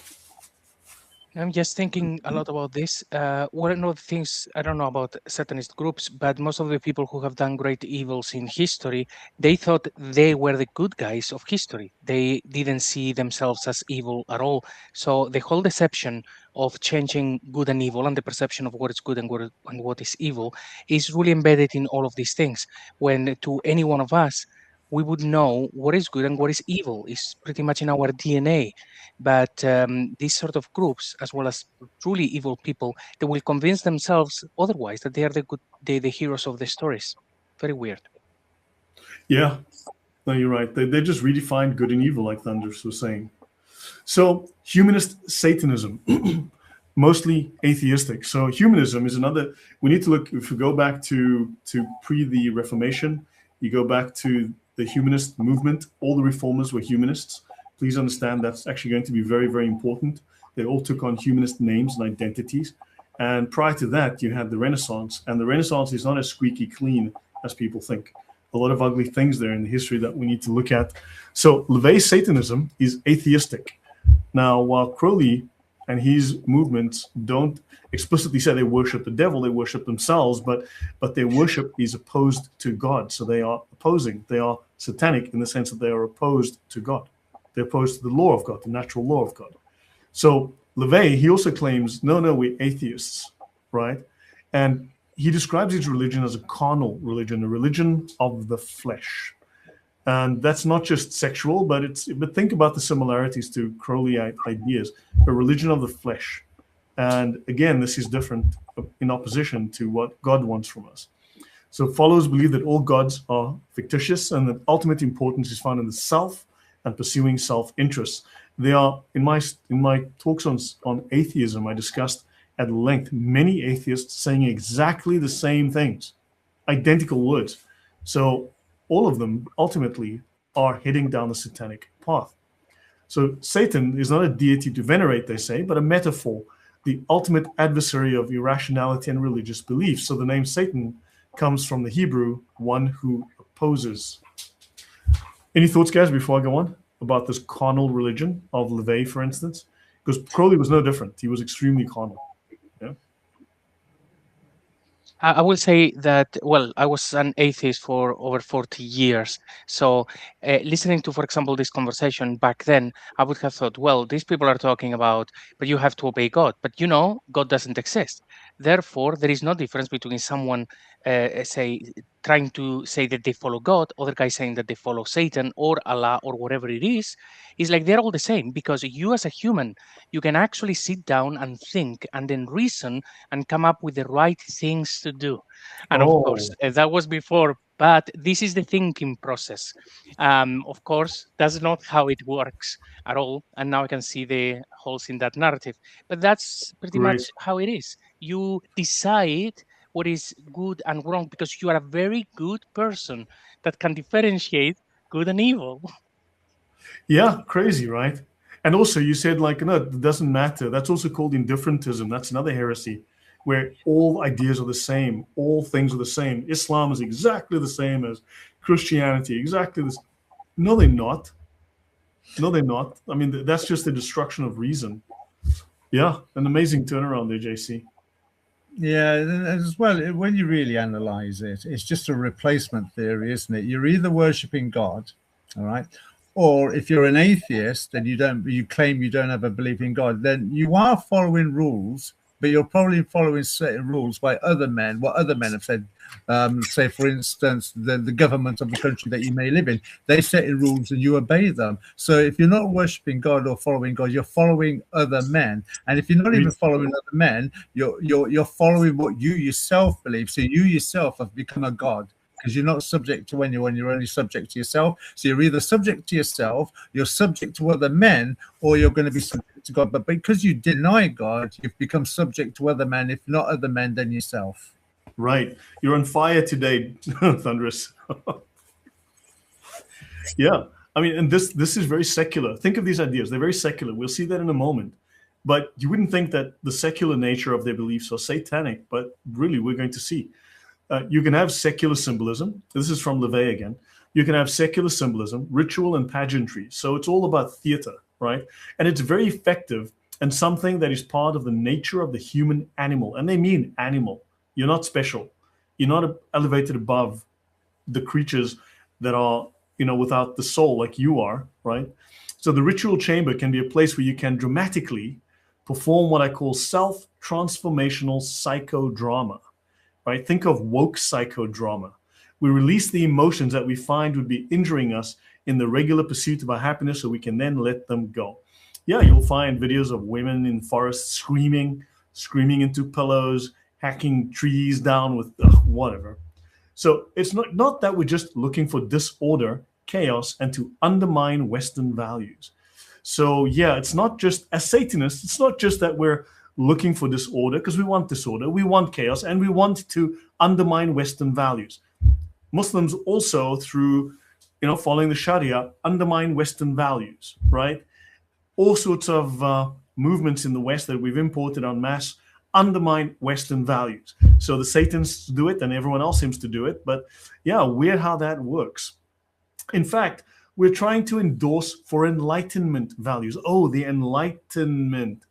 I'm just thinking a lot about this. One of the things, I don't know about Satanist groups, but most of the people who have done great evils in history, they thought they were the good guys of history. They didn't see themselves as evil at all. So the whole deception of changing good and evil and the perception of what is good and what is evil is really embedded in all of these things. When to any one of us, we would know what is good and what is evil. It's pretty much in our DNA. But these sort of groups, as well as truly evil people, they will convince themselves otherwise, that they are the heroes of the stories. Very weird. Yeah, no, you're right. They just redefined good and evil, like Thunders was saying. So humanist Satanism, mostly atheistic. So humanism is another, we need to look, if we go back to pre the Reformation, you go back to the humanist movement, all the reformers were humanists. Please understand that's actually going to be very, very important. They all took on humanist names and identities. And prior to that, you had the Renaissance. And the Renaissance is not as squeaky clean as people think. A lot of ugly things there in the history that we need to look at. So LaVey's Satanism is atheistic. Now, while Crowley and his movements don't explicitly say they worship the devil, they worship themselves, but their worship is opposed to God. So they are opposing. They are satanic in the sense that they are opposed to God. They're opposed to the law of God, the natural law of God. So LaVey, he also claims, no, we're atheists, right? And he describes his religion as a carnal religion, a religion of the flesh. And that's not just sexual, but think about the similarities to Crowley ideas, a religion of the flesh. And again, this is different in opposition to what God wants from us. So followers believe that all gods are fictitious and that ultimate importance is found in the self and pursuing self-interest. They are, in my talks on atheism, I discussed at length many atheists saying exactly the same things, identical words. So all of them ultimately are heading down the satanic path. So Satan is not a deity to venerate, they say, but a metaphor, the ultimate adversary of irrationality and religious belief. So the name Satan comes from the Hebrew, one who opposes. Any thoughts, guys, before I go on about this carnal religion of LaVey, for instance? Because Crowley was no different. He was extremely carnal. Yeah. I will say that, well, I was an atheist for over 40 years. So listening to, for example, this conversation back then, I would have thought, well, these people are talking about, but you have to obey God. But God doesn't exist. Therefore, there is no difference between someone, say, trying to say that they follow God, other guy saying that they follow Satan or Allah or whatever it is. It's like they're all the same, because you as a human, you can actually sit down and think and then reason and come up with the right things to do. And of course, that was before, but this is the thinking process. Of course, that's not how it works at all. And now I can see the holes in that narrative. But that's pretty much how it is. You decide what is good and wrong because you are a very good person that can differentiate good and evil. Yeah, crazy, right? And also you said, like, no, it doesn't matter. That's also called indifferentism. That's another heresy where all ideas are the same. All things are the same. Islam is exactly the same as Christianity, exactly the same. No, they're not. No, they're not. I mean, that's just the destruction of reason. Yeah, an amazing turnaround there, JC. Yeah, and as well, when you really analyze it, it's just a replacement theory, isn't it? You're either worshipping God, all right, or if you're an atheist and you claim you don't have a belief in God, then you are following rules, but you're probably following certain rules by other men, what other men have said. Say, for instance, the government of the country that you may live in, they set in rules and you obey them. So if you're not worshipping God or following God, you're following other men. And if you're not even following other men, you're following what you yourself believe. So you yourself have become a god, because you're not subject to anyone, you're only subject to yourself. So you're either subject to yourself, you're subject to other men, or you're going to be subject to God. But because you deny God, you've become subject to other men. If not other men, then yourself. Right. You're on fire today, Thunderous. Yeah. I mean, and this is very secular. Think of these ideas. They're very secular. We'll see that in a moment. But you wouldn't think that the secular nature of their beliefs are satanic, but really we're going to see. You can have secular symbolism. This is from LaVey again. You can have secular symbolism, ritual, and pageantry. So it's all about theater, right? And it's very effective and something that is part of the nature of the human animal. And they mean animal. You're not special. You're not elevated above the creatures that are, without the soul like you are, right? So the ritual chamber can be a place where you can dramatically perform what I call self-transformational psychodrama, right? Think of woke psychodrama. We release the emotions that we find would be injuring us in the regular pursuit of our happiness so we can then let them go. Yeah, you'll find videos of women in forests screaming into pillows, hacking trees down with whatever. So it's not that we're just looking for disorder, chaos, and to undermine Western values. So yeah, it's not just, as Satanists, it's not just that we're looking for disorder, because we want disorder, we want chaos, and we want to undermine Western values. Muslims also, through following the Sharia, undermine Western values, right? All sorts of movements in the West that we've imported en masse undermine Western values. So the Satanists do it and everyone else seems to do it. But yeah, weird how that works. In fact, we're trying to endorse for Enlightenment values. Oh, the Enlightenment.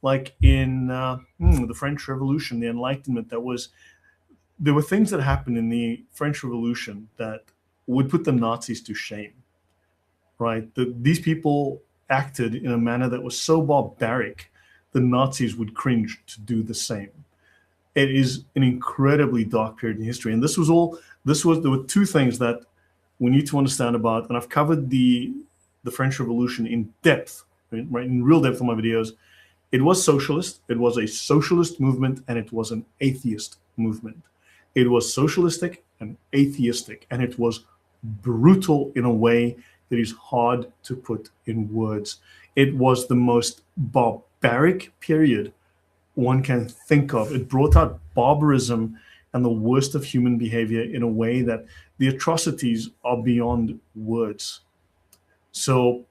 Like in the French Revolution, the Enlightenment, there were things that happened in the French Revolution that would put the Nazis to shame, right? These people acted in a manner that was so barbaric, the Nazis would cringe to do the same. It is an incredibly dark period in history. And there were two things that we need to understand about, and I've covered the French Revolution in depth, right, in real depth in my videos. It was socialist, it was a socialist movement, and it was an atheist movement. It was socialistic and atheistic, and it was brutal in a way that is hard to put in words. It was the most barbaric period one can think of. It brought out barbarism and the worst of human behavior in a way that the atrocities are beyond words. So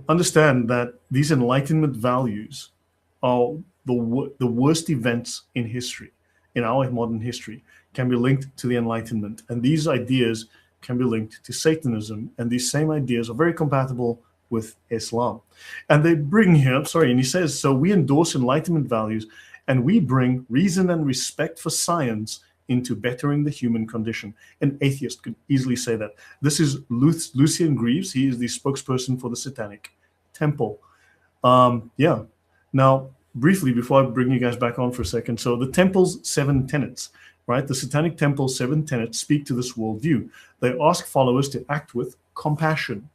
understand that these Enlightenment values are the worst events in history, in our modern history, can be linked to the Enlightenment. And these ideas can be linked to Satanism. And these same ideas are very compatible with Islam. And they bring here, and he says, so we endorse Enlightenment values and we bring reason and respect for science into bettering the human condition. An atheist could easily say that. This is Lucian Greaves. He is the spokesperson for the Satanic Temple. Yeah. Now, briefly, before I bring you guys back on for a second, so the Temple's 7 tenets, right? The Satanic Temple's 7 tenets speak to this worldview. They ask followers to act with compassion,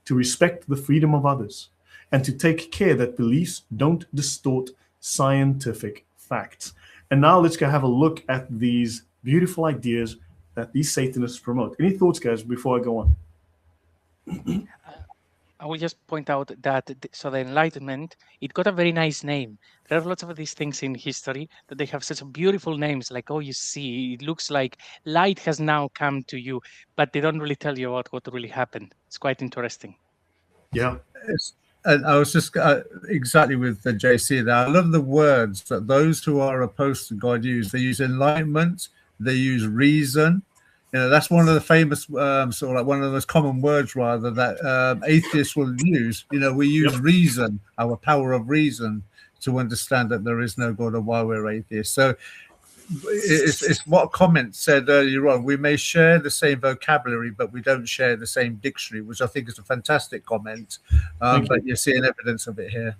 to respect the freedom of others, and to take care that beliefs don't distort scientific facts. And now let's go have a look at these beautiful ideas that these Satanists promote. Any thoughts, guys, before I go on? I will just point out that so the Enlightenment, it got a very nice name. There are lots of these things in history that they have such beautiful names, like, oh, you see, it looks like light has now come to you, but they don't really tell you about what really happened. It's quite interesting. Yeah. And I was just exactly with the JC there. I love the words that those who are opposed to God use. They use enlightenment, they use reason. You know, that's one of the famous, sort of like one of the most common words, rather, that atheists will use. You know, we use reason, our power of reason, to understand that there is no God or why we're atheists. So it's what comment said earlier on. We may share the same vocabulary, but we don't share the same dictionary, which I think is a fantastic comment. But you're seeing evidence of it here.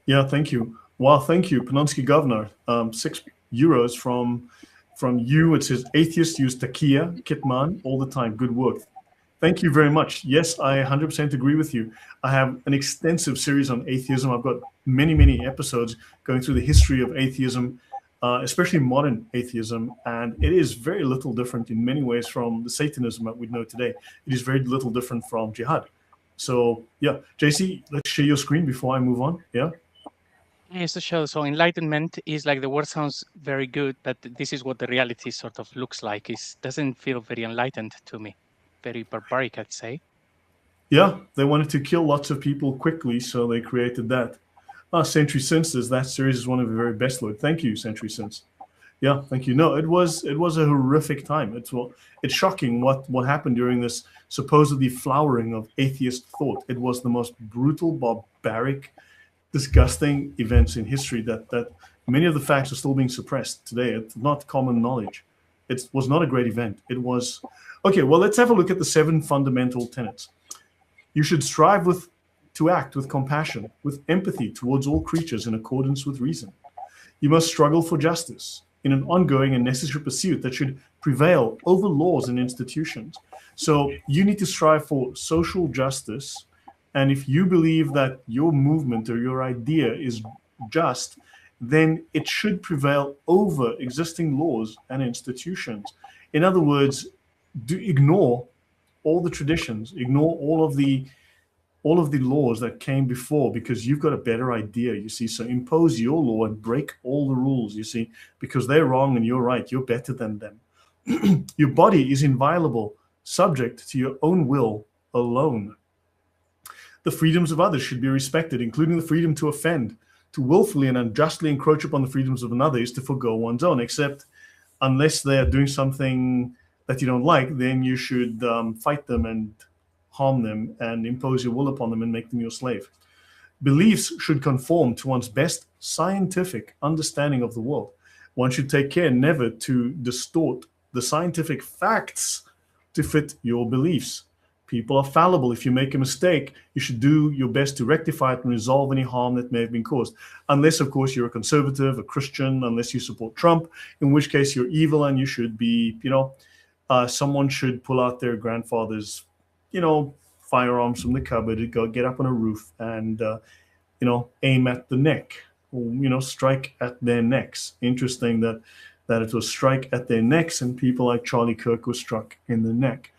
Yeah, thank you. Well, thank you, Panonsky Governor. €6 from you. It says atheists use takia, kitman all the time. Good work. Thank you very much. Yes, I 100% agree with you. I have an extensive series on atheism. I've got many episodes going through the history of atheism, especially modern atheism, and it is very little different in many ways from the Satanism that we know today. It is very little different from jihad. So yeah, JC, let's share your screen before I move on. Yeah. Yes, to show. So enlightenment is like, the word sounds very good, but this is what the reality sort of looks like. It doesn't feel very enlightened to me. Very barbaric, I'd say. Yeah, they wanted to kill lots of people quickly, so they created that. Century Since says that series is one of the very best, Lord. Thank you, Century Since. Yeah, thank you. No, it was a horrific time. It's shocking what happened during this supposedly flowering of atheist thought. It was the most brutal, barbaric, disgusting events in history that many of the facts are still being suppressed today. It's not common knowledge. It was not a great event. It was... Okay, well, let's have a look at the 7 fundamental tenets. You should strive to act with compassion, with empathy towards all creatures in accordance with reason. You must struggle for justice in an ongoing and necessary pursuit that should prevail over laws and institutions. So you need to strive for social justice. And if you believe that your movement or your idea is just, then it should prevail over existing laws and institutions. In other words, ignore all the traditions, ignore all of the laws that came before, because you've got a better idea, you see. So impose your law and break all the rules, you see, because they're wrong and you're right. You're better than them. Your body is inviolable, subject to your own will alone. The freedoms of others should be respected, including the freedom to offend. To willfully and unjustly encroach upon the freedoms of another is to forgo one's own, except unless they are doing something that you don't like, then you should fight them and harm them and impose your will upon them and make them your slave. Beliefs should conform to one's best scientific understanding of the world. One should take care never to distort the scientific facts to fit your beliefs. People are fallible. If you make a mistake, you should do your best to rectify it and resolve any harm that may have been caused. Unless, of course, you're a conservative, a Christian, unless you support Trump, in which case you're evil and you should be, someone should pull out their grandfather's, firearms from the cupboard and go get up on a roof and, aim at the neck, or, strike at their necks. Interesting that it was strike at their necks, and people like Charlie Kirk were struck in the neck.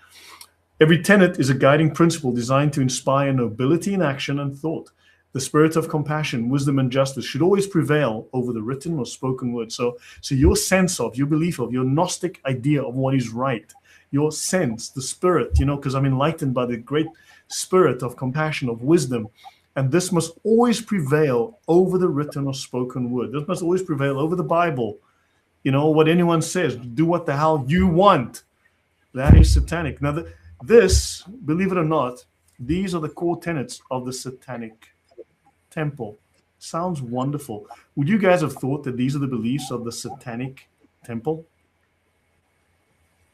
Every tenet is a guiding principle designed to inspire nobility in action and thought. The spirit of compassion, wisdom, and justice should always prevail over the written or spoken word. So your sense of, your belief of, your Gnostic idea of what is right, your sense, the spirit, because I'm enlightened by the great spirit of compassion, of wisdom, and this must always prevail over the written or spoken word. This must always prevail over the Bible. What anyone says, do what the hell you want. That is satanic. Now, this, believe it or not, these are the core tenets of the Satanic Temple. Sounds wonderful. Would you guys have thought that these are the beliefs of the Satanic Temple?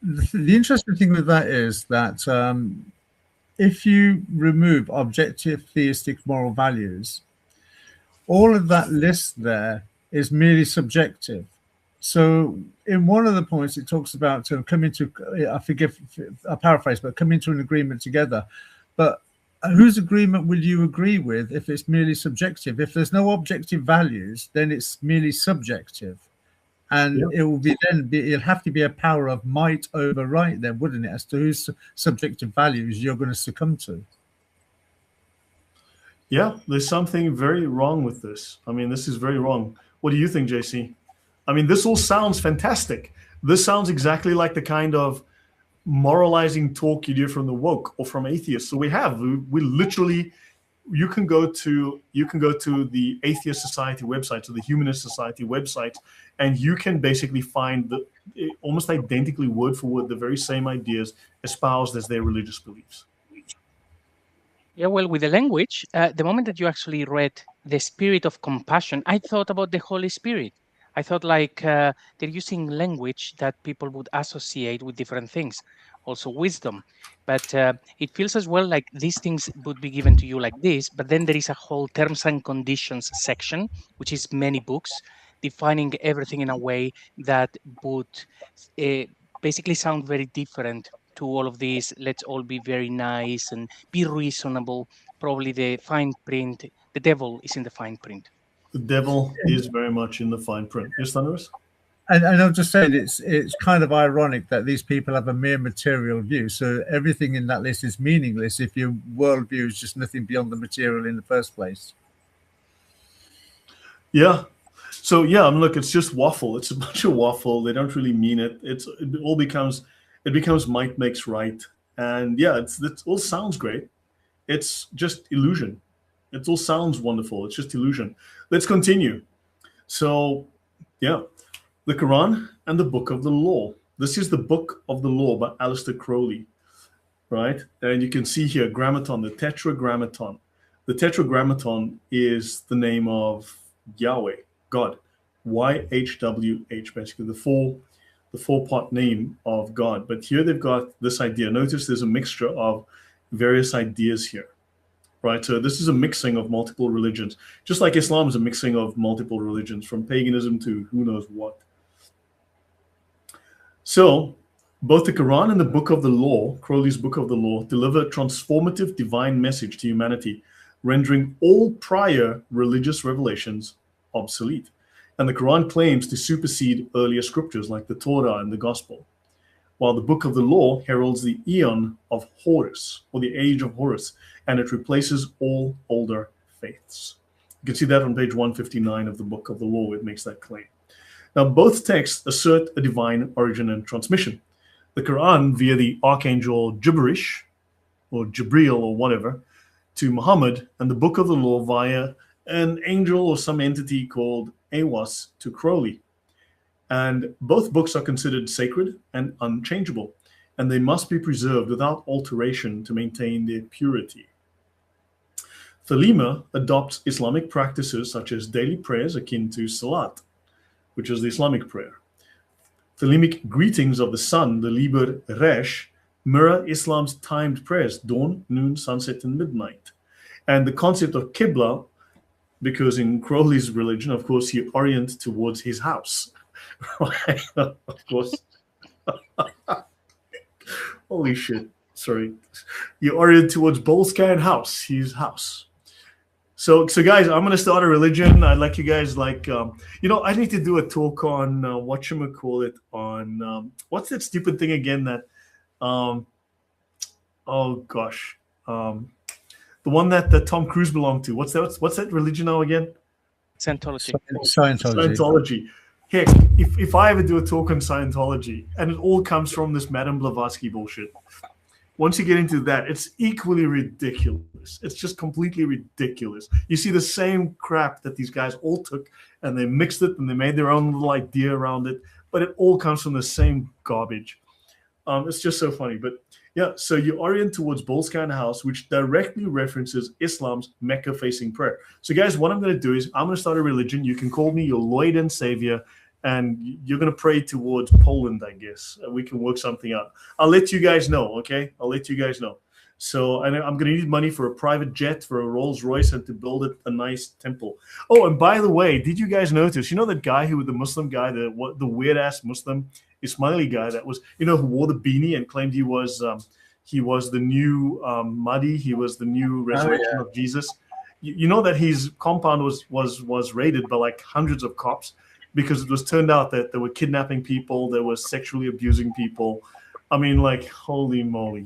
The interesting thing with that is that if you remove objective theistic moral values, all of that list there is merely subjective. So in one of the points, it talks about coming to, I paraphrase, but coming to an agreement together. But whose agreement will you agree with if it's merely subjective? If there's no objective values, then it's merely subjective. And it will it'll have to be a power of might over right then, wouldn't it, as to whose subjective values you're going to succumb to. Yeah, there's something very wrong with this. I mean, this is very wrong. What do you think, JC? I mean, this all sounds fantastic. This sounds exactly like the kind of moralizing talk you do from the woke or from atheists. So we literally, you can go to the Atheist Society website, to the Humanist Society website, and you can basically find almost identically word for word the very same ideas espoused as their religious beliefs. Yeah, well, with the language, the moment that you actually read the spirit of compassion, I thought about the Holy Spirit. I thought they're using language that people would associate with different things, also wisdom. But it feels as well like these things would be given to you like this, but then there is a whole terms and conditions section, which is many books, defining everything in a way that would basically sound very different to all of these. Let's all be very nice and be reasonable. Probably the fine print, the devil is in the fine print. The devil is very much in the fine print. Yes, Thunderous? And I'm just saying it's kind of ironic that these people have a mere material view. So everything in that list is meaningless if your worldview is just nothing beyond the material in the first place. Yeah. So look, it's just waffle. It's a bunch of waffle. They don't really mean it. It becomes might makes right. And it all sounds great. It's just illusion. It all sounds wonderful. It's just illusion. Let's continue. So, the Quran and the Book of the Law. This is the Book of the Law by Aleister Crowley, right? And you can see here, Grammaton, the Tetragrammaton. The Tetragrammaton is the name of Yahweh, God, YHWH, basically the four-part name of God. But here they've got this idea. Notice there's a mixture of various ideas here. Right, so this is a mixing of multiple religions, just like Islam is a mixing of multiple religions, from paganism to who knows what. So, both the Quran and the Book of the Law, Crowley's Book of the Law, deliver a transformative divine message to humanity, rendering all prior religious revelations obsolete. And the Quran claims to supersede earlier scriptures like the Torah and the Gospel, while the Book of the Law heralds the Aeon of Horus, or the Age of Horus, and it replaces all older faiths. You can see that on page 159 of the Book of the Law. It makes that claim. Now, both texts assert a divine origin and transmission. The Quran via the Archangel Gibberish, or Gabriel, or whatever, to Muhammad, and the Book of the Law via an angel or some entity called Aiwass to Crowley. And both books are considered sacred and unchangeable, and they must be preserved without alteration to maintain their purity. Thelema adopts Islamic practices such as daily prayers akin to Salat, which is the Islamic prayer. Thelemic greetings of the sun, the Liber Resh, mirror Islam's timed prayers, dawn, noon, sunset, and midnight. And the concept of Qibla, because in Crowley's religion, of course, you orient towards his house. Right? Of course. Holy shit. Sorry. You orient towards Boleskine house, his house. So guys, I'm going to start a religion. I'd like you guys I need to do a talk on whatchamacallit on what's that stupid thing again that the one that Tom Cruise belonged to. What's that religion now again? Scientology. Heck, if I ever do a talk on Scientology, and it all comes from this Madame Blavatsky bullshit, once you get into that, it's equally ridiculous. It's just completely ridiculous. You see the same crap that these guys all took, and they mixed it, and they made their own little idea around it, but it all comes from the same garbage. It's just so funny. But yeah, so you orient towards Boleskine house, which directly references Islam's Mecca-facing prayer. So guys, what I'm going to do is I'm going to start a religion. You can call me your Lord and Savior, and you're going to pray towards Poland, I guess. We can work something out. I'll let you guys know, okay? I'll let you guys know. So and I'm going to need money for a private jet, for a Rolls Royce, and to build it a nice temple. Oh, and by the way, did you guys notice, that guy the Muslim guy, the weird-ass Muslim Ismaili guy that was, who wore the beanie and claimed he was the new Mahdi, he was the new resurrection of Jesus. You know that his compound was raided by like hundreds of cops, because it was turned out that they were kidnapping people, they were sexually abusing people. I mean, like, holy moly,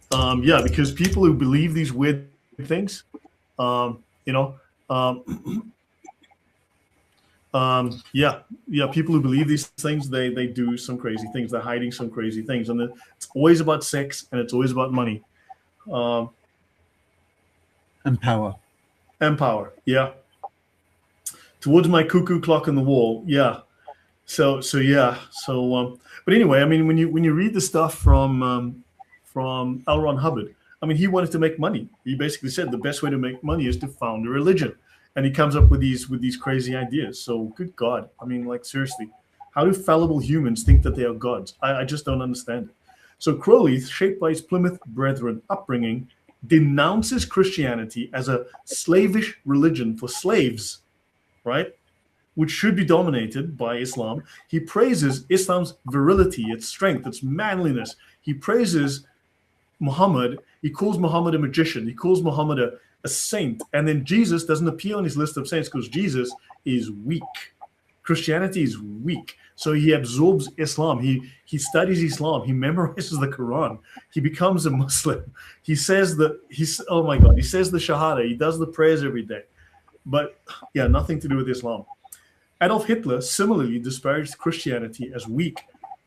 because people who believe these weird things, people who believe these things, they do some crazy things. They're hiding some crazy things, and it's always about sex, and it's always about money, and power. Yeah. Towards my cuckoo clock on the wall, yeah. But anyway, I mean, when you read the stuff from L. Ron Hubbard, I mean, he wanted to make money. He basically said the best way to make money is to found a religion, and he comes up with these crazy ideas. So, good God, I mean, like, seriously, how do fallible humans think that they are gods? I just don't understand it. So Crowley, shaped by his Plymouth Brethren upbringing, denounces Christianity as a slavish religion for slaves, right? Which should be dominated by Islam. He praises Islam's virility, its strength, its manliness. He praises Muhammad. He calls Muhammad a magician. He calls Muhammad a saint. And then Jesus doesn't appear on his list of saints because Jesus is weak. Christianity is weak. So he absorbs Islam. He studies Islam. He memorizes the Quran. He becomes a Muslim. He says he says the Shahada. He does the prayers every day. But yeah, nothing to do with Islam. Adolf Hitler similarly disparaged Christianity as weak,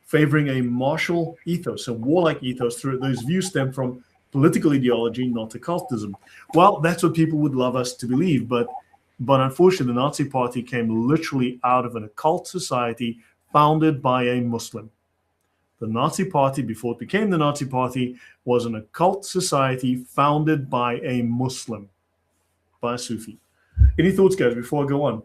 favoring a martial ethos, a warlike ethos. Those views stem from political ideology, not occultism. Well, that's what people would love us to believe, but unfortunately, the Nazi Party came literally out of an occult society founded by a Muslim. The Nazi Party, before it became the Nazi Party, was an occult society founded by a Muslim, by a Sufi. Any thoughts, guys, before I go on?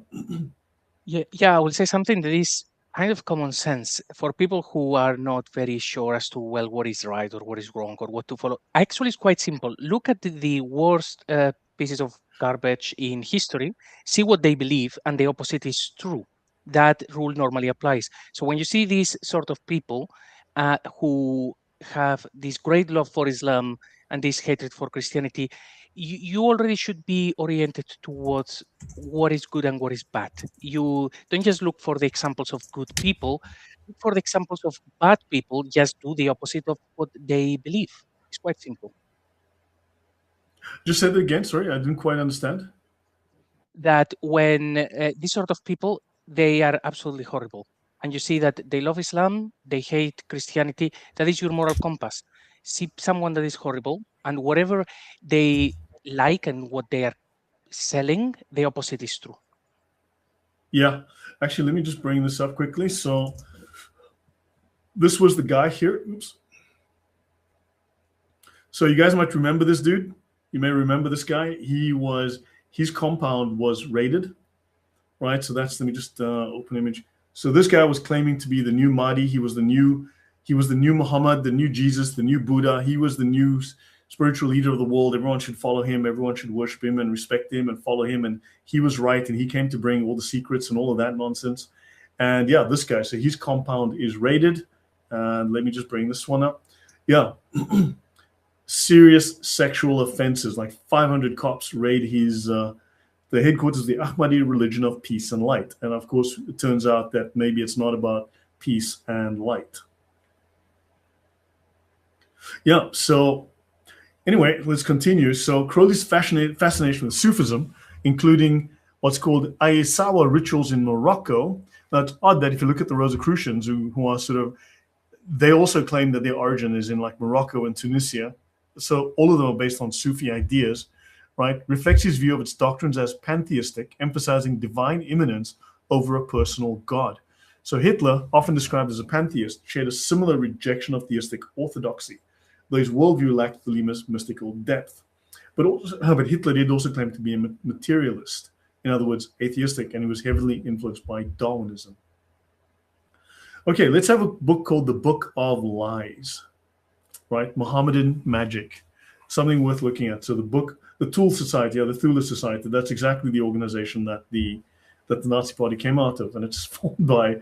Yeah, I will say something that is kind of common sense for people who are not very sure as to, well, what is right or what is wrong or what to follow. Actually, it's quite simple. Look at the worst pieces of garbage in history, see what they believe, and the opposite is true. That rule normally applies. So when you see these sort of people who have this great love for Islam and this hatred for Christianity, you already should be oriented towards what is good and what is bad. You don't just look for the examples of good people, look for the examples of bad people, just do the opposite of what they believe. It's quite simple. Just say that again, sorry, I didn't quite understand. That when these sort of people, they are absolutely horrible. And you see that they love Islam, they hate Christianity, that is your moral compass. See someone that is horrible, and whatever they like and what they are selling, the opposite is true. Yeah, actually, let me just bring this up quickly. So this was the guy here. Oops. So you guys might remember this dude. You may remember this guy. His compound was raided, right? So that's, let me just open image. So this guy was claiming to be the new Mahdi. He was the new He was the new Muhammad, the new Jesus, the new Buddha. He was the new spiritual leader of the world. Everyone should follow him. Everyone should worship him and respect him and follow him. And he was right. And he came to bring all the secrets and all of that nonsense. And yeah, this guy, so his compound is raided. And let me just bring this one up. Yeah. Serious sexual offenses, like 500 cops raid his, the headquarters of the Ahmadi religion of peace and light. And of course, it turns out that maybe it's not about peace and light. Yeah, so anyway, let's continue. So Crowley's fascination with Sufism, including what's called Aiwass rituals in Morocco. Now, it's odd that if you look at the Rosicrucians, who are sort of, they also claim that their origin is in like Morocco and Tunisia. So all of them are based on Sufi ideas, right? Reflects his view of its doctrines as pantheistic, emphasizing divine immanence over a personal God. So Hitler, often described as a pantheist, shared a similar rejection of theistic orthodoxy, though his worldview lacked Thelema's mystical depth. But Hitler did also claim to be a materialist, in other words, atheistic, and he was heavily influenced by Darwinism. Okay, let's have a book called The Book of Lies, right? Mohammedan magic, something worth looking at. So the book, the Thule Society, or the Thule Society, that's exactly the organization that the Nazi Party came out of, and it's formed by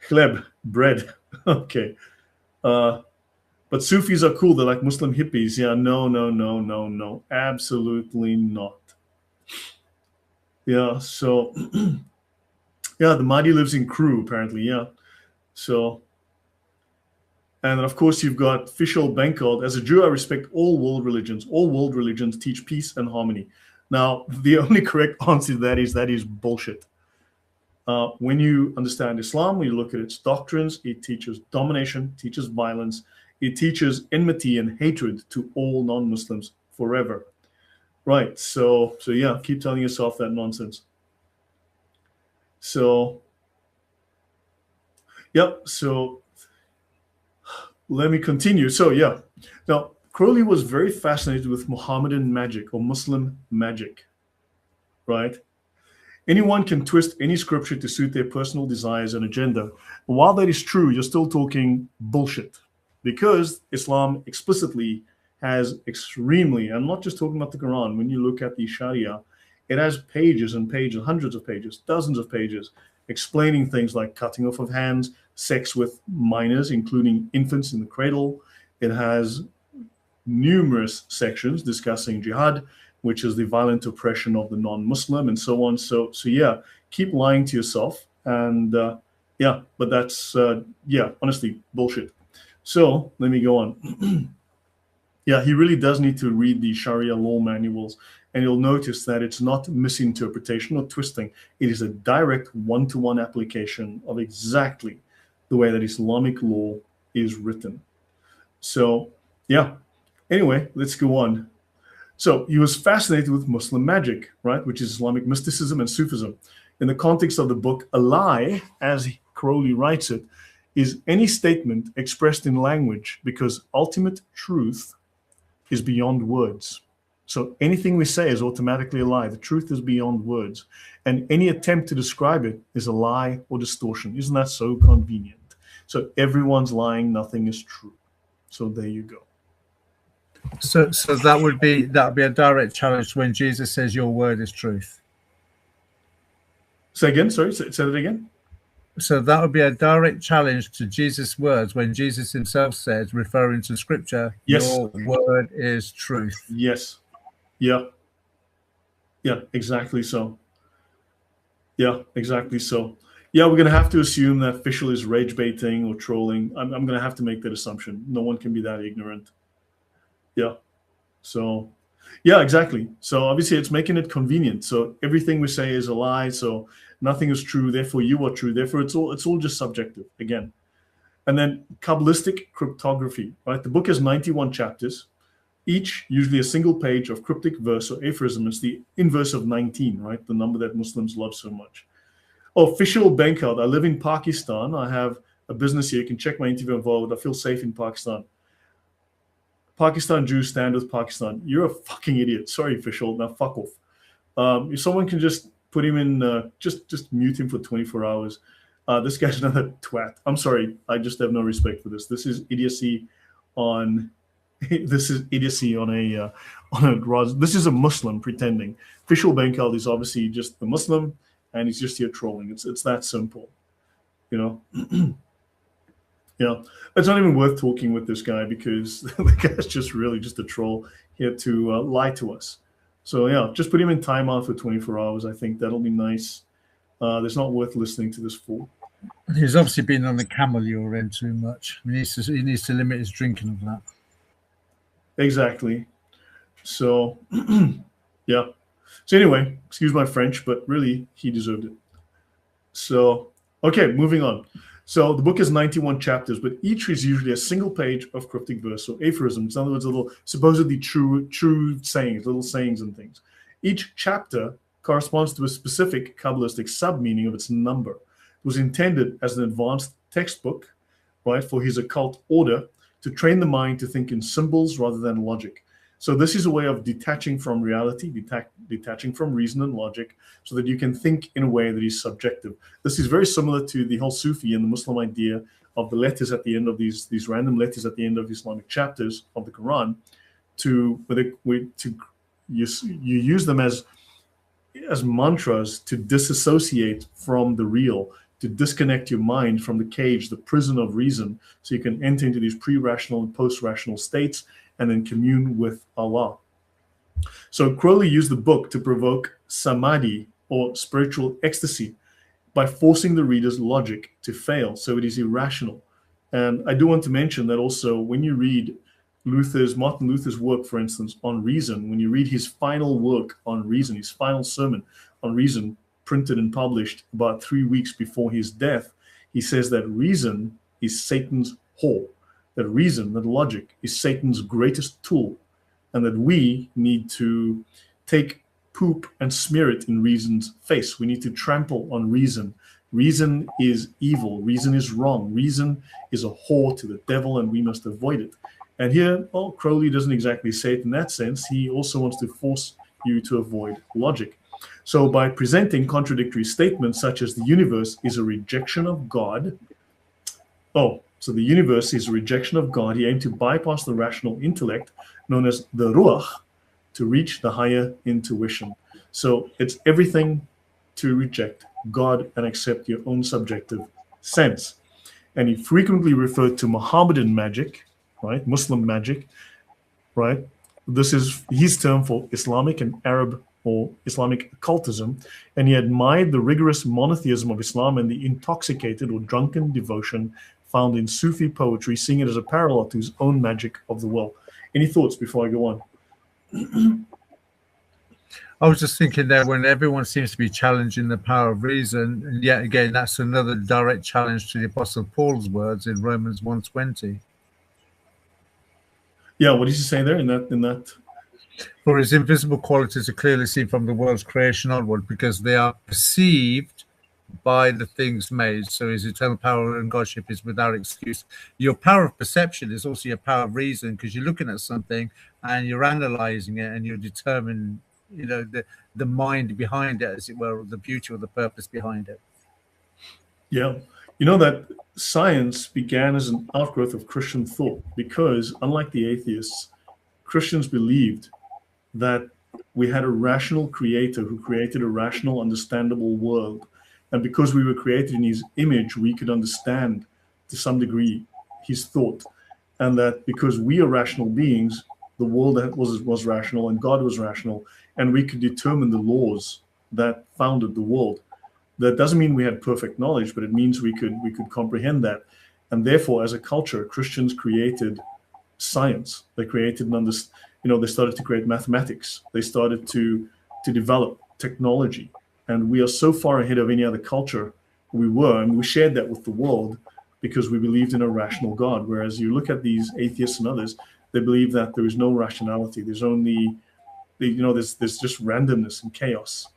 chleb, bread. Okay. But Sufis are cool. They're like Muslim hippies. Yeah, no. Absolutely not. Yeah, so, yeah, the Mahdi lives in Crewe, apparently, yeah. So, and then of course you've got Fischl Benkold. As a Jew, I respect all world religions. All world religions teach peace and harmony. Now, the only correct answer to that is bullshit. When you understand Islam, when you look at its doctrines, it teaches domination, teaches violence, it teaches enmity and hatred to all non-Muslims forever. Right, so yeah, keep telling yourself that nonsense. So, yep, so let me continue. So yeah, now Crowley was very fascinated with Mohammedan magic or Muslim magic, right? Anyone can twist any scripture to suit their personal desires and agenda. But while that is true, you're still talking bullshit, because Islam explicitly has extremely, I'm not just talking about the Quran, when you look at the Sharia, it has pages and pages, hundreds of pages, dozens of pages, explaining things like cutting off of hands, sex with minors, including infants in the cradle. It has numerous sections discussing jihad, which is the violent oppression of the non-Muslim, and so on. So yeah, keep lying to yourself. And yeah, but that's, yeah, honestly, bullshit. So let me go on. Yeah, he really does need to read the Sharia law manuals, and you'll notice that it's not misinterpretation or twisting. It is a direct one-to-one application of exactly the way that Islamic law is written. So yeah, anyway, let's go on. So he was fascinated with Muslim magic, right, which is Islamic mysticism and Sufism. In the context of the book, a lie, as Crowley writes it, is any statement expressed in language, because ultimate truth is beyond words. So anything we say is automatically a lie. The truth is beyond words. And any attempt to describe it is a lie or distortion. Isn't that so convenient? So everyone's lying, nothing is true. So there you go. So that would be a direct challenge when Jesus says your word is truth. Say again, sorry, say that again. So that would be a direct challenge to Jesus' words when Jesus himself says, referring to scripture, yes, your word is truth. Yes. Yeah. Yeah, exactly so. Yeah, exactly so. Yeah, we're going to have to assume that Fischl is rage baiting or trolling. I'm going to have to make that assumption. No one can be that ignorant. Yeah. So, yeah, exactly. So obviously it's making it convenient. So everything we say is a lie. So nothing is true. Therefore you are true. Therefore it's all just subjective again. And then Kabbalistic cryptography, right? The book has 91 chapters, each usually a single page of cryptic verse or aphorism. It's the inverse of 19, right? The number that Muslims love so much. Oh, Fischl Benkold. I live in Pakistan. I have a business here. You can check my interview involved. I feel safe in Pakistan. Pakistan Jews stand with Pakistan. You're a fucking idiot. Sorry, Fischl. Now fuck off. If someone can just put him in, just mute him for 24 hours. This guy's another twat. I'm sorry. I just have no respect for this. This is idiocy on. This is idiocy on a This is a Muslim pretending. Vishal Benkal is obviously just a Muslim, and he's just here trolling. It's that simple, you know. It's not even worth talking with this guy because the guy's just really just a troll here to lie to us. So yeah, just put him in timeout for 24 hours. I think that'll be nice. It's not worth listening to this fool. He's obviously been on the camel urine too much. He needs to limit his drinking of that. Exactly. So yeah. So anyway, excuse my French, but really he deserved it. So okay, moving on. So the book is 91 chapters, but each is usually a single page of cryptic verse or aphorisms. In other words, little supposedly true sayings, little sayings and things. Each chapter corresponds to a specific Kabbalistic sub-meaning of its number. It was intended as an advanced textbook, right, for his occult order to train the mind to think in symbols rather than logic. So this is a way of detaching from reality, detaching from reason and logic, so that you can think in a way that is subjective. This is very similar to the whole Sufi and the Muslim idea of the letters at the end of these random letters at the end of Islamic chapters of the Quran. You use them as mantras to disassociate from the real, to disconnect your mind from the cage, the prison of reason, so you can enter into these pre-rational and post-rational states and then commune with Allah. So Crowley used the book to provoke samadhi, or spiritual ecstasy, by forcing the reader's logic to fail, so it is irrational. And I do want to mention that also when you read Martin Luther's work, for instance, on reason, when you read his final work on reason, his final sermon on reason, printed and published about 3 weeks before his death, he says that reason is Satan's whore, that reason, that logic is Satan's greatest tool, and that we need to take poop and smear it in reason's face. We need to trample on reason. Reason is evil. Reason is wrong. Reason is a whore to the devil, and we must avoid it. And here, well, Crowley doesn't exactly say it in that sense. He also wants to force you to avoid logic. So by presenting contradictory statements such as the universe is a rejection of God, so the universe is a rejection of God, he aimed to bypass the rational intellect known as the ruach to reach the higher intuition. So it's everything to reject God and accept your own subjective sense. And he frequently referred to Mohammedan magic, right? Muslim magic, right? This is his term for Islamic and Arab or Islamic occultism. And he admired the rigorous monotheism of Islam and the intoxicated or drunken devotion found in Sufi poetry, seeing it as a parallel to his own magic of the world. Any thoughts before I go on? I was just thinking there, when everyone seems to be challenging the power of reason, and yet again, that's another direct challenge to the Apostle Paul's words in Romans 1:20. Yeah, what did you say there in that? For his invisible qualities are clearly seen from the world's creation onward, because they are perceived by the things made. So his eternal power and Godship is without excuse. Your power of perception is also your power of reason, because you're looking at something and you're analyzing it and you're determining, the mind behind it, as it were, the beauty or the purpose behind it. Yeah. You know that science began as an outgrowth of Christian thought, because unlike the atheists, Christians believed that we had a rational creator who created a rational, understandable world. And because we were created in his image, we could understand to some degree his thought. And that because we are rational beings, the world was rational and God was rational, and we could determine the laws that founded the world. That doesn't mean we had perfect knowledge, but it means we could comprehend that. And therefore, as a culture, Christians created science. They created they started to create mathematics. They started to develop technology. And we are so far ahead of any other culture and we shared that with the world because we believed in a rational God. Whereas you look at these atheists and others, they believe that there is no rationality. There's only, there's just randomness and chaos.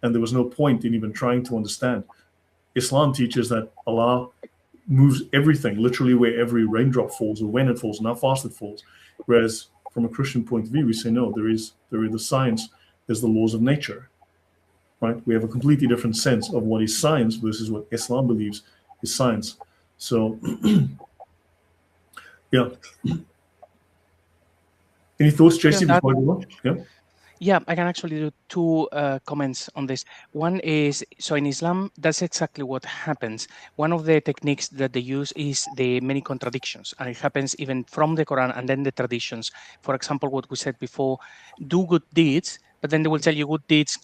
And there was no point in even trying to understand. Islam teaches that Allah moves everything, literally where every raindrop falls or when it falls and how fast it falls. Whereas from a Christian point of view, we say, no, there is the science, there's the laws of nature. Right? We have a completely different sense of what is science versus what Islam believes science. So, yeah. Any thoughts, JC, before I go on? Yeah. Yeah, I can actually do two comments on this. One is, so in Islam, that's exactly what happens. One of the techniques that they use is the many contradictions, and it happens even from the Quran and then the traditions. For example, what we said before, do good deeds, but then they will tell you good deeds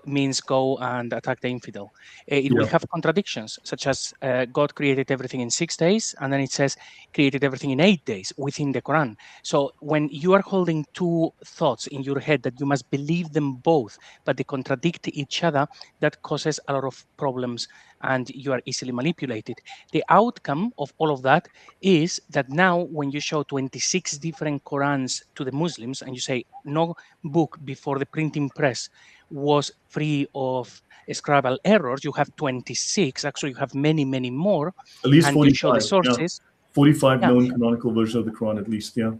means go and attack the infidel. It will have contradictions, such as God created everything in 6 days, and then it says created everything in 8 days within the Quran. So when you are holding two thoughts in your head that you must believe them both, but they contradict each other, that causes a lot of problems and you are easily manipulated. The outcome of all of that is that now when you show 26 different Qurans to the Muslims and you say no book before the printing press was free of scribal errors, you have 26. Actually, you have many, many more. At least and 45. You show the sources. 45 known canonical versions of the Quran, at least, yeah.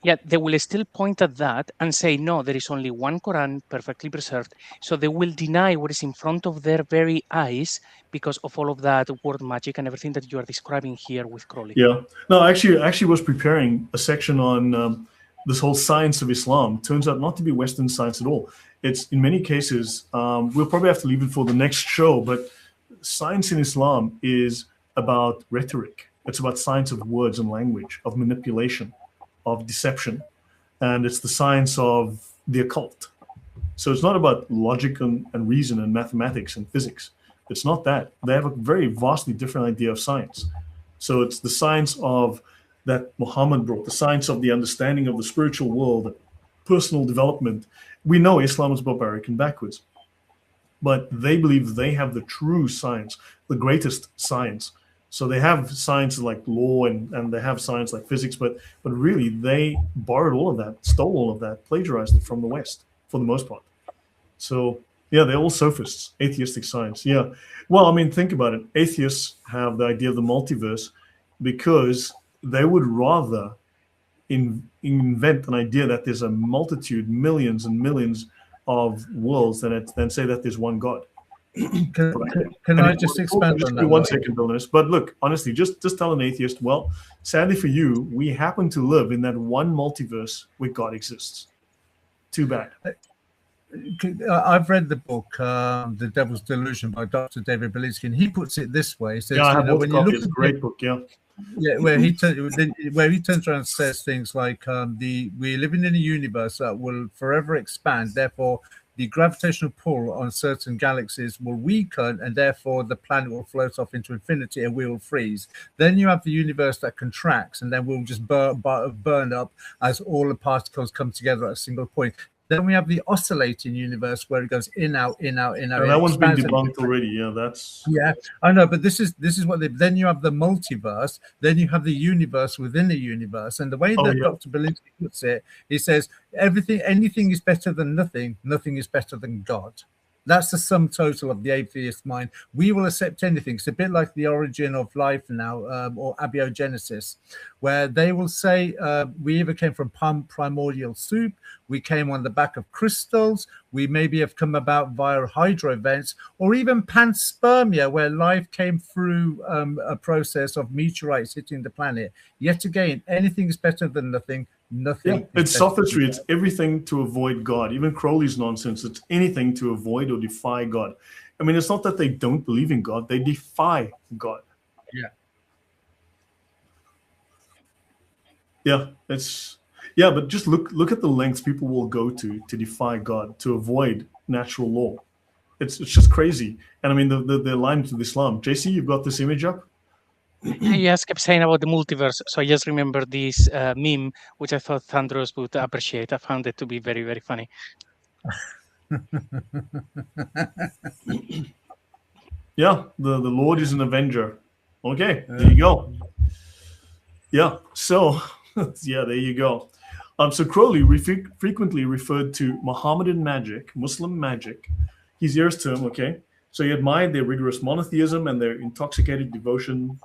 Yeah, they will still point at that and say, no, there is only one Quran perfectly preserved. So they will deny what is in front of their very eyes because of all of that word magic and everything that you are describing here with Crowley. Yeah. No, I actually was preparing a section on this whole science of Islam. Turns out not to be Western science at all. It's in many cases, we'll probably have to leave it for the next show, but science in Islam is about rhetoric. It's about science of words and language, of manipulation, of deception, and it's the science of the occult. So it's not about logic and reason and mathematics and physics. It's not that. They have a very vastly different idea of science. So it's the science of that Muhammad brought, the science of the understanding of the spiritual world, personal development. We know Islam is barbaric and backwards, but they believe they have the true science, the greatest science. So they have science like law and they have science like physics, but really they borrowed all of that, stole all of that, plagiarized it from the West for the most part. So yeah, they're all sophists, atheistic science. Yeah. Well, I mean, think about it. Atheists have the idea of the multiverse because they would rather invent an idea that there's a multitude, millions and millions of worlds than say that there's one God. Can I just expand on that? 1 second, Wilderness. But look, honestly, just tell an atheist, well, sadly for you, we happen to live in that one multiverse where God exists. Too bad. I've read the book, The Devil's Delusion by Dr. David Belitsky, and he puts it this way. He says, yeah, I have both copies. It's a great book, yeah. Yeah, where he turns around and says things like, we're living in a universe that will forever expand, therefore the gravitational pull on certain galaxies will weaken and therefore the planet will float off into infinity and we will freeze. Then you have the universe that contracts and then we'll just burn up as all the particles come together at a single point. Then we have the oscillating universe where it goes in, out, in, out, in, out. And that one's been debunked already. Yeah, that's... Yeah, I know, but this is what then you have the multiverse, then you have the universe within the universe. And the way that Dr. Belitsky puts it, he says, anything is better than nothing, nothing is better than God. That's the sum total of the atheist mind. We will accept anything. It's a bit like the origin of life now, or abiogenesis, where they will say we either came from primordial soup, we came on the back of crystals, we maybe have come about via hydro vents, or even panspermia, where life came through a process of meteorites hitting the planet. Yet again, anything is better than nothing. Nothing. Yeah, it's sophistry. It's everything to avoid God. Even Crowley's nonsense. It's anything to avoid or defy God. I mean, it's not that they don't believe in God. They defy God. Yeah. Yeah, but just look at the lengths people will go to defy God, to avoid natural law. It's just crazy. And I mean, the alignment with Islam. JC, you've got this image up? Yes, kept saying about the multiverse. So I just remember this meme, which I thought Thandros would appreciate. I found it to be very, very funny. Yeah, the Lord is an avenger. Okay, there you go. Yeah, so yeah, there you go. So Crowley frequently referred to Mohammedan magic, Muslim magic, his ear's term. Okay, so he admired their rigorous monotheism and their intoxicated devotion,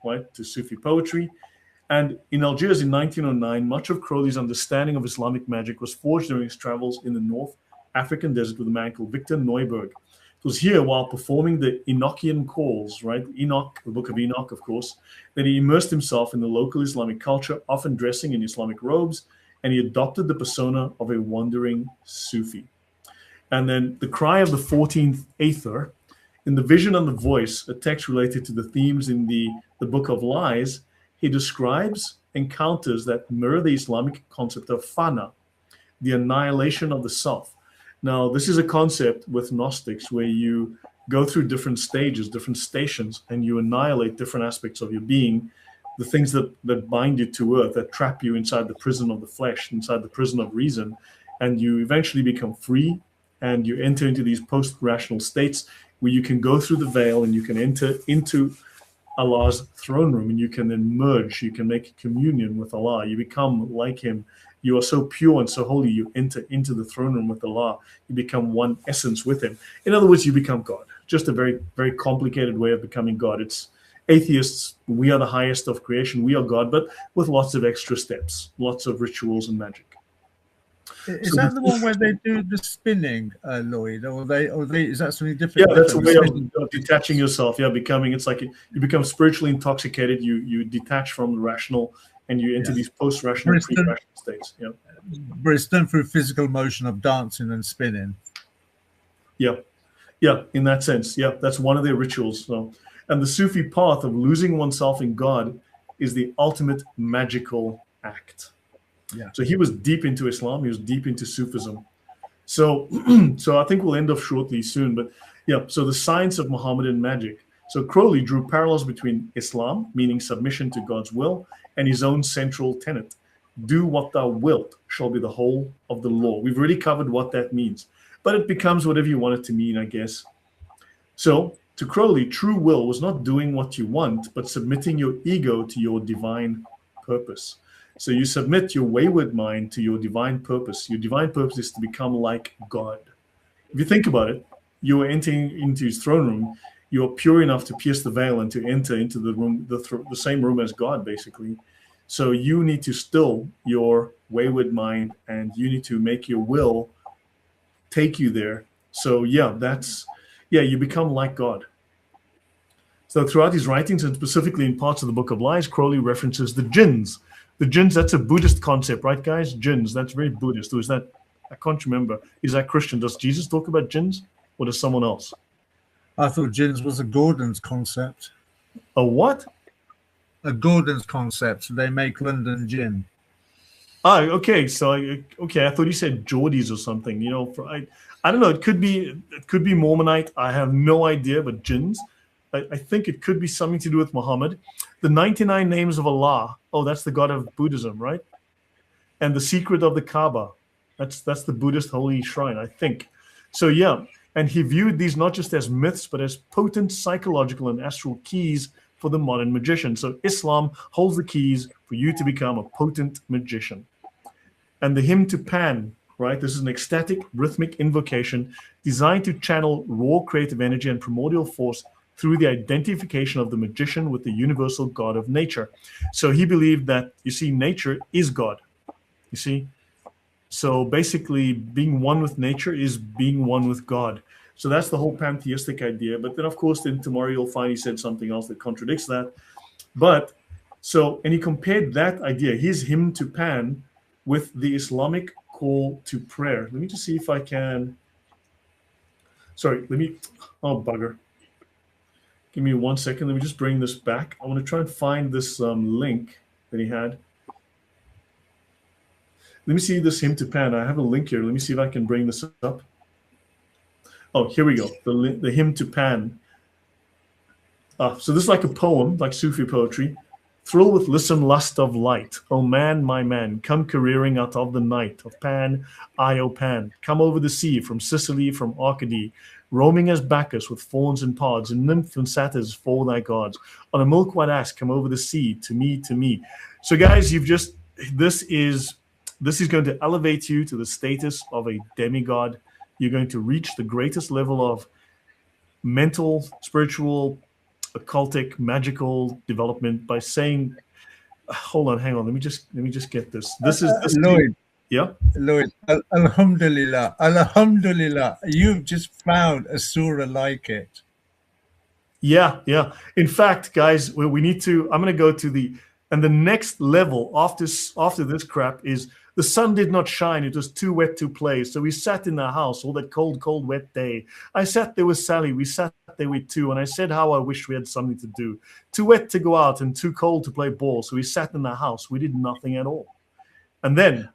right, to Sufi poetry. And in Algiers in 1909, much of Crowley's understanding of Islamic magic was forged during his travels in the North African desert with a man called Victor Neuberg. It was here while performing the Enochian calls, right? Enoch, the book of Enoch, of course, that he immersed himself in the local Islamic culture, often dressing in Islamic robes, and he adopted the persona of a wandering Sufi. And then the cry of the 14th Aether, in the vision and the voice, a text related to the themes in the Book of Lies, he describes encounters that mirror the Islamic concept of fana, the annihilation of the self. Now, this is a concept with Gnostics where you go through different stages, different stations, and you annihilate different aspects of your being, the things that bind you to earth, that trap you inside the prison of the flesh, inside the prison of reason, and you eventually become free, and you enter into these post-rational states where you can go through the veil and you can enter into Allah's throne room, and you can then merge, you can make communion with Allah, you become like him. You are so pure and so holy, you enter into the throne room with Allah. You become one essence with him. In other words, you become God. Just a very, very complicated way of becoming God. It's atheists, we are the highest of creation, we are God, but with lots of extra steps, lots of rituals and magic. Is that the one where they do the spinning, Lloyd? Or is that something different? Yeah, that's a way of detaching yourself. Yeah, becoming, it's like you become spiritually intoxicated, you detach from the rational, and you enter these post-rational, pre-rational states. Yeah. But it's done through physical motion of dancing and spinning. Yeah. Yeah, in that sense. Yeah, that's one of their rituals. So, and the Sufi path of losing oneself in God is the ultimate magical act. Yeah. So he was deep into Islam. He was deep into Sufism. So, so I think we'll end off shortly soon. But yeah, so the science of Mohammedan magic. So Crowley drew parallels between Islam, meaning submission to God's will, and his own central tenet. Do what thou wilt shall be the whole of the law. We've already covered what that means, but it becomes whatever you want it to mean, I guess. So to Crowley, true will was not doing what you want, but submitting your ego to your divine purpose. So you submit your wayward mind to your divine purpose. Your divine purpose is to become like God. If you think about it, you are entering into his throne room. You are pure enough to pierce the veil and to enter into the room, the same room as God, basically. So you need to still your wayward mind, and you need to make your will take you there. So yeah, you become like God. So throughout his writings, and specifically in parts of the Book of Lies, Crowley references the jinns. The jinns, that's a Buddhist concept, right, guys? Jinns, that's very Buddhist. Or is that, I can't remember. Is that Christian? Does Jesus talk about jinns, or does someone else? I thought jinns was a Gordon's concept. A what? A Gordon's concept. They make London gin. Oh, okay. So, okay, I thought you said Geordies or something. You know, I don't know. It could be Mormonite. I have no idea. But jinns, I think it could be something to do with Muhammad. The 99 names of Allah. Oh, that's the God of Buddhism, right? And the secret of the Kaaba. That's the Buddhist holy shrine, I think. So yeah, and he viewed these not just as myths, but as potent psychological and astral keys for the modern magician. So Islam holds the keys for you to become a potent magician. And the hymn to Pan, right? This is an ecstatic rhythmic invocation designed to channel raw creative energy and primordial force through the identification of the magician with the universal God of nature. So he believed that, you see, nature is God, you see? So basically being one with nature is being one with God. So that's the whole pantheistic idea. But then, of course, then tomorrow you'll find he said something else that contradicts that. But so, and he compared that idea, his hymn to Pan, with the Islamic call to prayer. Let me just see if I can. Sorry, oh, bugger. Give me 1 second. Let me just bring this back. I want to try and find this link that he had. Let me see this hymn to Pan. I have a link here. Let me see if I can bring this up. Oh, here we go. The hymn to Pan. So this is like a poem, like Sufi poetry. Thrill with listen lust of light. O man, my man, come careering out of the night. Of Pan, I, O Pan. Come over the sea from Sicily, from Arcady. Roaming as Bacchus with fawns and pods, and nymph and satyrs for thy gods. On a milk-white ass, come over the sea, to me, to me. So guys, this is going to elevate you to the status of a demigod. You're going to reach the greatest level of mental, spiritual, occultic, magical development by saying, hold on, hang on, let me just get this. This is Lloyd. Yeah. Louis, Alhamdulillah, Alhamdulillah, you've just found a surah like it. Yeah, yeah. In fact, guys, we need to. I'm going to go to the next level after this crap is the sun did not shine. It was too wet to play. So we sat in the house all that cold, wet day. I sat there with Sally. We sat there with two, and I said how I wish we had something to do. Too wet to go out and too cold to play ball. So we sat in the house. We did nothing at all. And then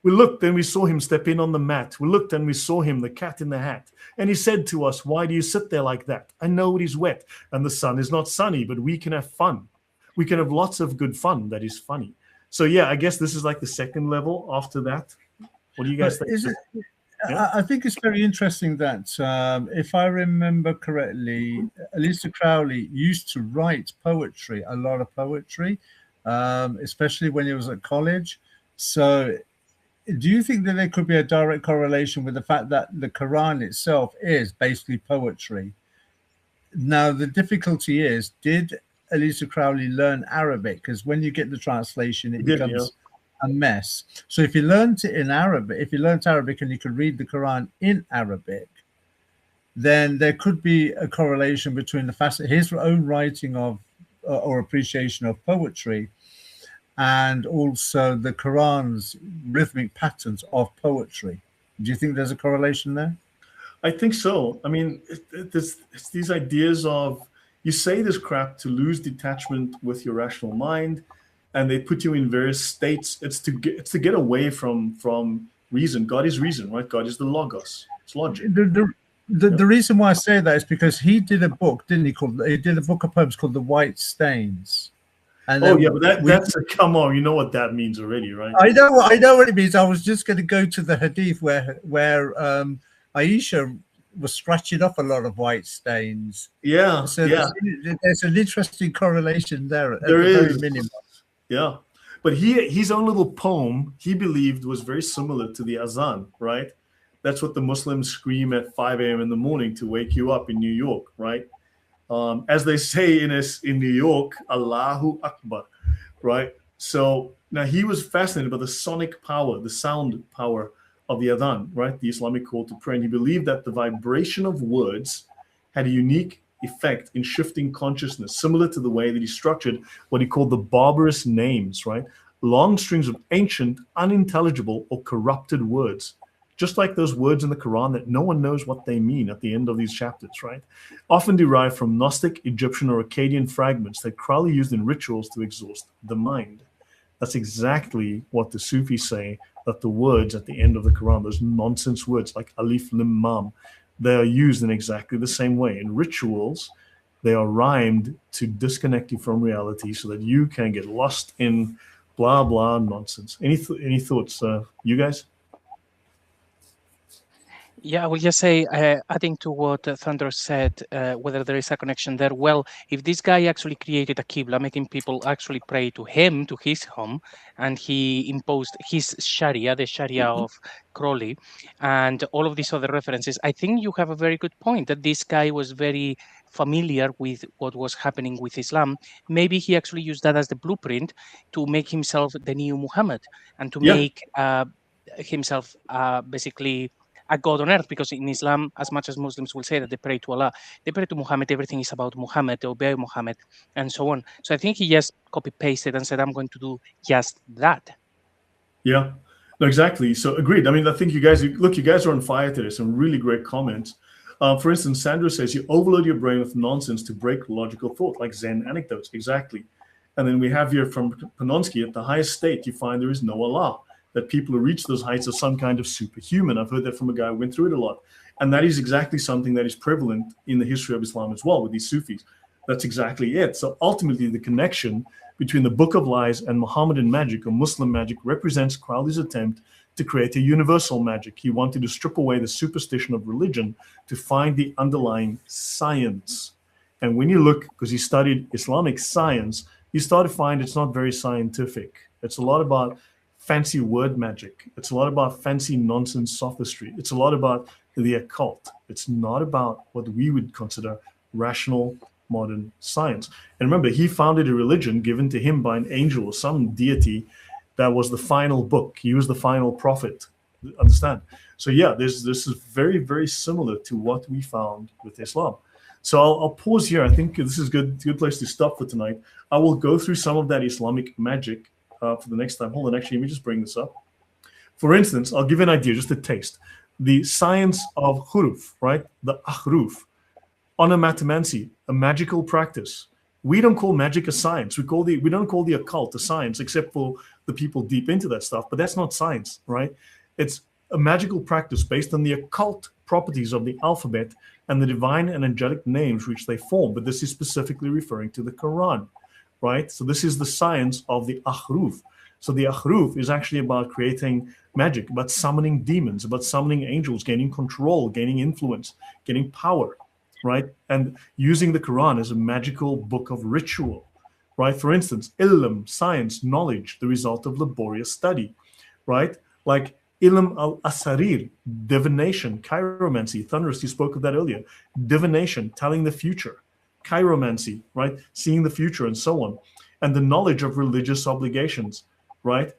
we looked and we saw him step in on the mat. We looked and we saw him, the cat in the hat. And he said to us, why do you sit there like that? I know it is wet and the sun is not sunny, but we can have fun. We can have lots of good fun that is funny. So, yeah, I guess this is like the second level after that. What do you guys think? Yeah? I think it's very interesting that, if I remember correctly, Aleister Crowley used to write poetry, a lot of poetry, especially when he was at college. So do you think that there could be a direct correlation with the fact that the Quran itself is basically poetry? Now, the difficulty is, did Aleister Crowley learn Arabic? Because when you get the translation, it becomes a mess. So if you learned it in Arabic, if you learned Arabic and you could read the Quran in Arabic, then there could be a correlation between his own writing of or appreciation of poetry and also the Quran's rhythmic patterns of poetry. Do you think there's a correlation there? I think so. I mean, it's these ideas of, you say this crap to lose detachment with your rational mind, and they put you in various states. It's to get away from reason. God is reason, right? God is the logos. It's logic. The reason why I say that is because he did a book, didn't he? He did a book of poems called The White Stains. And but that's come on, you know what that means already, right? I know what it means. I was just going to go to the hadith where Aisha was scratching off a lot of white stains. Yeah. So there's an interesting correlation there. There is. Yeah. But his own little poem, he believed, was very similar to the azan, right? That's what the Muslims scream at 5 a.m. in the morning to wake you up in New York, right? As they say in New York, Allahu Akbar, right? So now he was fascinated by the sonic power, the sound power of the adhan, right? The Islamic call to prayer. And he believed that the vibration of words had a unique effect in shifting consciousness, similar to the way that he structured what he called the barbarous names, right? Long strings of ancient, unintelligible, or corrupted words. Just like those words in the Quran that no one knows what they mean at the end of these chapters, right? Often derived from Gnostic, Egyptian, or Akkadian fragments that Crowley used in rituals to exhaust the mind. That's exactly what the Sufis say, that the words at the end of the Quran, those nonsense words like Alif, Lim, Mam, they are used in exactly the same way. In rituals, they are rhymed to disconnect you from reality so that you can get lost in blah, blah nonsense. Any thoughts, you guys? Yeah, I will just say, adding to what Thunder said, whether there is a connection there. Well, if this guy actually created a Qibla, making people actually pray to him, to his home, and he imposed his Sharia, the Sharia of Crowley, and all of these other references, I think you have a very good point that this guy was very familiar with what was happening with Islam. Maybe he actually used that as the blueprint to make himself the new Muhammad and to make himself basically a God on earth, because in Islam, as much as Muslims will say that they pray to Allah, they pray to Muhammad, everything is about Muhammad, they obey Muhammad, and so on. So I think he just copy-pasted and said, I'm going to do just that. Yeah, no, exactly. So agreed. I mean, I think you guys are on fire today. Some really great comments. For instance, Sandra says, you overload your brain with nonsense to break logical thought, like Zen anecdotes. Exactly. And then we have here from Panonsky, at the highest state, you find there is no Allah. That people who reach those heights are some kind of superhuman. I've heard that from a guy who went through it a lot. And that is exactly something that is prevalent in the history of Islam as well with these Sufis. That's exactly it. So ultimately, the connection between the Book of Lies and Mohammedan magic or Muslim magic represents Crowley's attempt to create a universal magic. He wanted to strip away the superstition of religion to find the underlying science. And when you look, because he studied Islamic science, you start to find it's not very scientific. It's a lot about fancy word magic. It's a lot about fancy nonsense sophistry. It's a lot about the occult. It's not about what we would consider rational modern science. And remember, he founded a religion given to him by an angel or some deity that was the final book. He was the final prophet. Understand? So yeah, this is very, very similar to what we found with Islam. So I'll pause here. I think this is a good place to stop for tonight. I will go through some of that Islamic magic for the next time. Hold on, actually, let me just bring this up. For instance, I'll give you an idea, just a taste. The science of huruf, right? The ahruf, onomatomancy, a magical practice. We don't call magic a science. We don't call the occult a science, except for the people deep into that stuff. But that's not science, right? It's a magical practice based on the occult properties of the alphabet and the divine and angelic names which they form. But this is specifically referring to the Quran, right? So this is the science of the ahruf. So the ahruf is actually about creating magic, about summoning demons, about summoning angels, gaining control, gaining influence, getting power, right? And using the Quran as a magical book of ritual, right? For instance, ilm, science, knowledge, the result of laborious study, right? Like ilm al-asarir, divination, chiromancy. Thunderous, you spoke of that earlier. Divination, telling the future. Chiromancy, right? Seeing the future and so on. And the knowledge of religious obligations, right?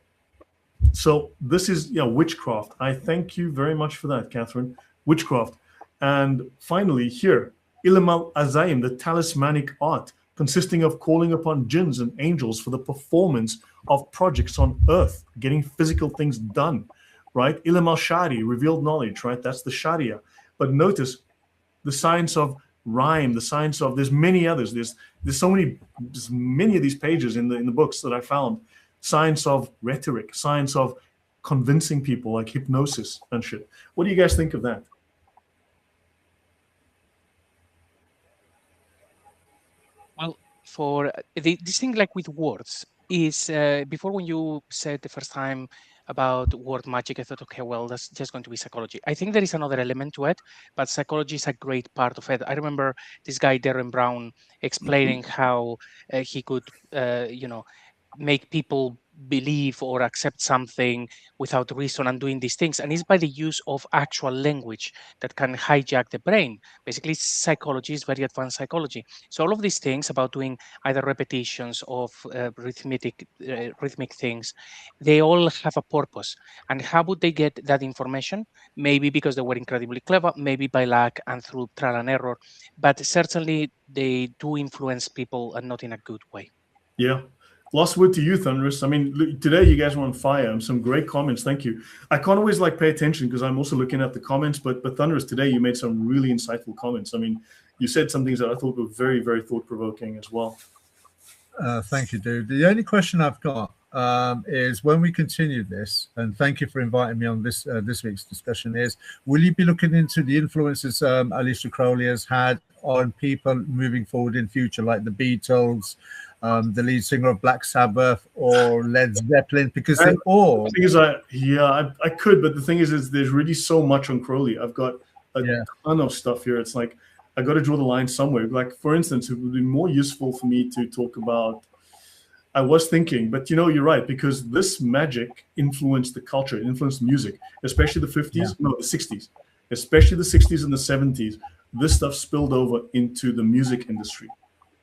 So this is witchcraft. I thank you very much for that, Catherine. Witchcraft. And finally here, ilm al-azaim, the talismanic art, consisting of calling upon jinns and angels for the performance of projects on earth, getting physical things done, right? Ilm al-shari, revealed knowledge, right? That's the Sharia. But notice the science of rhyme, the science of, there's many others. There's many of these pages in the books that I found. Science of rhetoric, science of convincing people, like hypnosis and shit. What do you guys think of that? Well, for this thing, like with words, is before when you said the first time about word magic, I thought, okay, well, that's just going to be psychology. I think there is another element to it, but psychology is a great part of it. I remember this guy, Darren Brown, explaining how he could, make people believe or accept something without reason and doing these things. And it's by the use of actual language that can hijack the brain. Basically, psychology is very advanced psychology. So all of these things about doing either repetitions of rhythmic things, they all have a purpose. And how would they get that information? Maybe because they were incredibly clever, maybe by luck and through trial and error. But certainly they do influence people, and not in a good way. Yeah. Last word to you, Thunderous. I mean, today you guys were on fire. Some great comments. Thank you. I can't always pay attention because I'm also looking at the comments. But Thunderous, today you made some really insightful comments. I mean, you said some things that I thought were very, very thought-provoking as well. Thank you, dude. The only question I've got is when we continue this, and thank you for inviting me on this week's discussion, is will you be looking into the influences Aleister Crowley has had on people moving forward in future, like the Beatles, the lead singer of Black Sabbath, or Led Zeppelin? Because they all... The thing is, I could, but the thing is there's really so much on Crowley. I've got a ton of stuff here. It's like I got to draw the line somewhere. Like, for instance, it would be more useful for me to talk about... I was thinking, but you're right, because this magic influenced the culture, influenced music, especially the 50s, no, the 60s, especially the 60s and the 70s. This stuff spilled over into the music industry.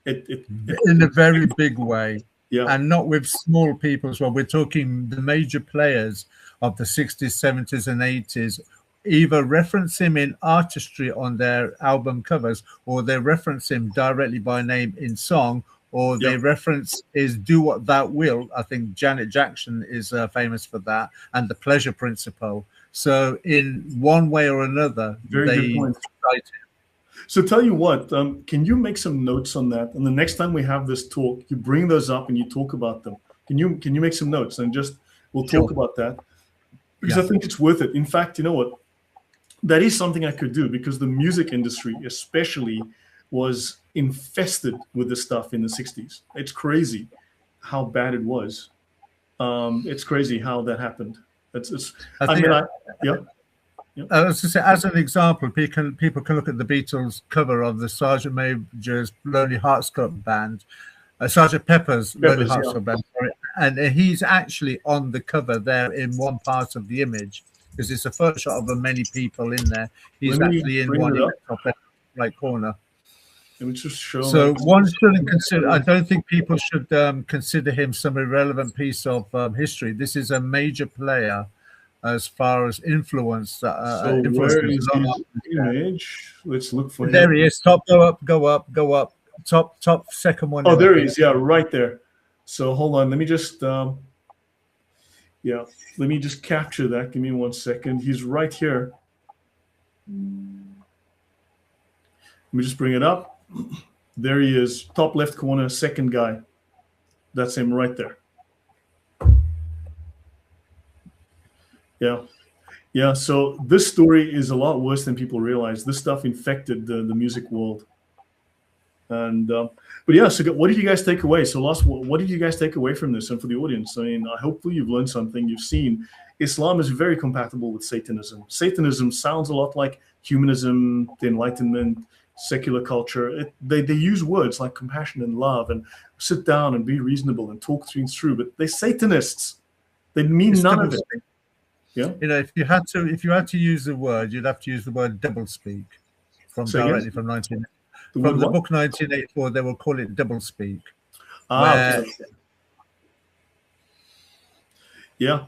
In a very big way. Yeah. And not with small people as well. We're talking the major players of the 60s, 70s, and 80s either reference him in artistry on their album covers, or they reference him directly by name in song, or they reference is Do What Thou Will. I think Janet Jackson is famous for that, and The Pleasure Principle. So in one way or another, very good point. So tell you what, can you make some notes on that? And the next time we have this talk, you bring those up and you talk about them. Can you make some notes and we'll talk about that? Because I think it's worth it. In fact, you know what? That is something I could do, because the music industry especially was infested with this stuff in the 60s. It's crazy how bad it was. It's crazy how that happened. I was going to say, as an example, people can look at the Beatles cover of the Sgt. Major's Lonely Hearts Club Band, Sgt. Pepper's Lonely Hearts Club Band, sorry, and he's actually on the cover there in one part of the image, because it's a photo shot of many people in there. He's actually in one top right corner. Let me just show. So one shouldn't consider. I don't think people should consider him some irrelevant piece of history. This is a major player as far as influence. So where is his image? Let's look for him. There he is. Top, go up, go up, go up. Top, second one. Oh, there he is. Yeah, right there. So hold on. Let me just let me just capture that. Give me 1 second. He's right here. Let me just bring it up. There he is. Top left corner, second guy. That's him right there. Yeah. Yeah. So this story is a lot worse than people realize. This stuff infected the music world. And but yeah, so what did you guys take away? So what did you guys take away from this? And for the audience, I mean, hopefully you've learned something. You've seen Islam is very compatible with Satanism. Satanism sounds a lot like humanism, the Enlightenment, secular culture. They use words like compassion and love and sit down and be reasonable and talk things through, but they're Satanists. They mean none of it. Yeah. You know, if you had to use the word, you'd have to use the word doublespeak from the book 1984. They will call it doublespeak. Okay. Yeah.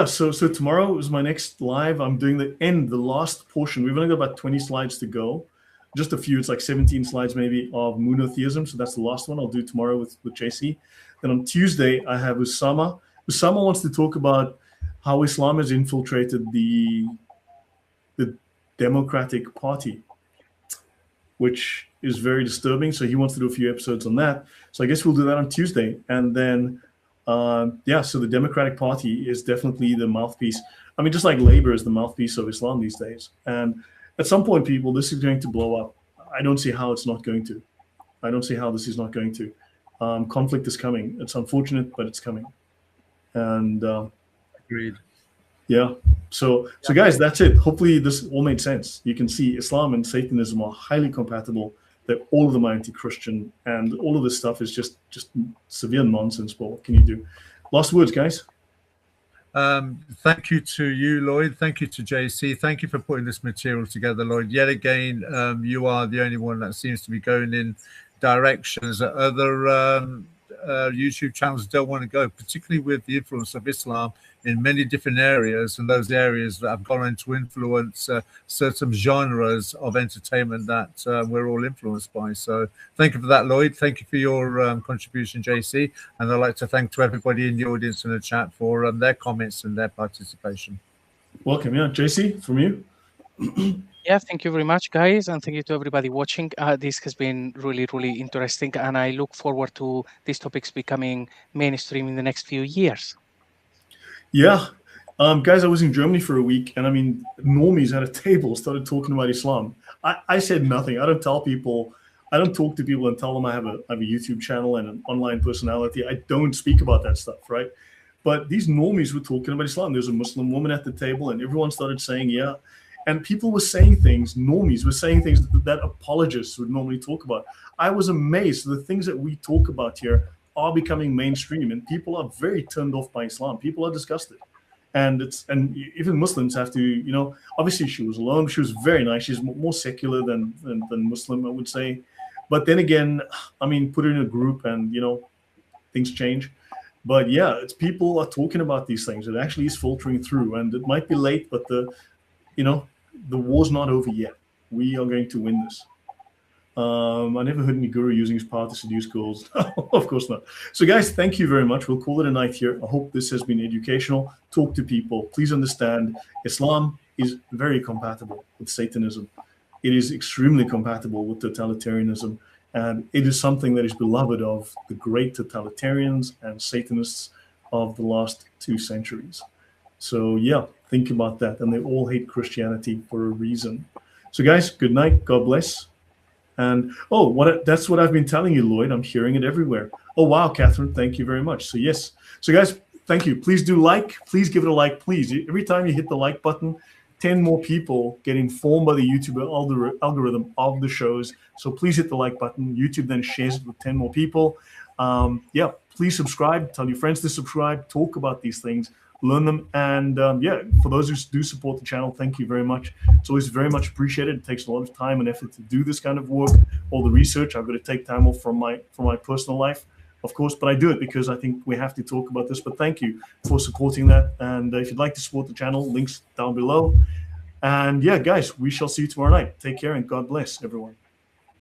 So tomorrow is my next live. I'm doing the last portion. We've only got about 20 slides to go. Just a few. It's like 17 slides maybe of monotheism. So that's the last one I'll do tomorrow with JC. Then on Tuesday I have Usama. Usama wants to talk about how Islam has infiltrated the Democratic Party, which is very disturbing. So he wants to do a few episodes on that. So I guess we'll do that on Tuesday. And then, so the Democratic Party is definitely the mouthpiece. I mean, just like Labour is the mouthpiece of Islam these days. And at some point, people, this is going to blow up. I don't see how it's not going to. I don't see how this is not going to. Conflict is coming. It's unfortunate, but it's coming. And agreed. Yeah. So guys, that's it. Hopefully this all made sense. You can see Islam and Satanism are highly compatible. That all of them are anti-Christian, and all of this stuff is just severe nonsense. But what can you do? Last words, guys. Thank you to you, Lloyd. Thank you to JC. Thank you for putting this material together, Lloyd. Yet again, you are the only one that seems to be going in directions that other YouTube channels don't want to go, particularly with the influence of Islam in many different areas, and those areas that have gone on to influence certain genres of entertainment that we're all influenced by. So thank you for that, Lloyd. Thank you for your contribution, JC. And I'd like to thank to everybody in the audience and the chat for their comments and their participation. Welcome. Yeah, JC, from you. Yeah, thank you very much, guys, and thank you to everybody watching. This has been really, really interesting, and I look forward to these topics becoming mainstream in the next few years. Yeah. Guys, I was in Germany for a week, and I mean, normies at a table started talking about Islam. I said nothing. I don't tell people, I don't talk to people and tell them I have a YouTube channel and an online personality. I don't speak about that stuff, right? But these normies were talking about Islam. There's a Muslim woman at the table, and everyone started saying, yeah. And people were saying things, normies were saying things that apologists would normally talk about. I was amazed. The things that we talk about here are becoming mainstream, and people are very turned off by Islam. People are disgusted. And even Muslims have to, you know, obviously she was alone. She was very nice. She's more secular than Muslim, I would say. But then again, I mean, put her in a group and, you know, things change. But yeah, it's people are talking about these things. It actually is filtering through, and it might be late, but the war's not over yet. We are going to win this. I never heard any guru using his power to seduce girls. Of course not. So guys, thank you very much. We'll call it a night here. I hope this has been educational. Talk to people. Please understand, Islam is very compatible with Satanism. It is extremely compatible with totalitarianism. And it is something that is beloved of the great totalitarians and Satanists of the last 2 centuries. So yeah, think about that. And they all hate Christianity for a reason. So guys, good night. God bless. And that's what I've been telling you, Lloyd. I'm hearing it everywhere. Oh, wow, Catherine, thank you very much. So yes. So guys, thank you. Please do like. Please give it a like, please. Every time you hit the like button, 10 more people get informed by the YouTube algorithm of the shows. So please hit the like button. YouTube then shares it with 10 more people. Please subscribe. Tell your friends to subscribe. Talk about these things. learn them. And yeah, for those who do support the channel, thank you very much. It's always very much appreciated. It takes a lot of time and effort to do this kind of work, all the research. I've got to take time off from my personal life, of course, but I do it because I think we have to talk about this. But thank you for supporting that. And if you'd like to support the channel, links down below. And yeah, guys, we shall see you tomorrow night. Take care and God bless everyone.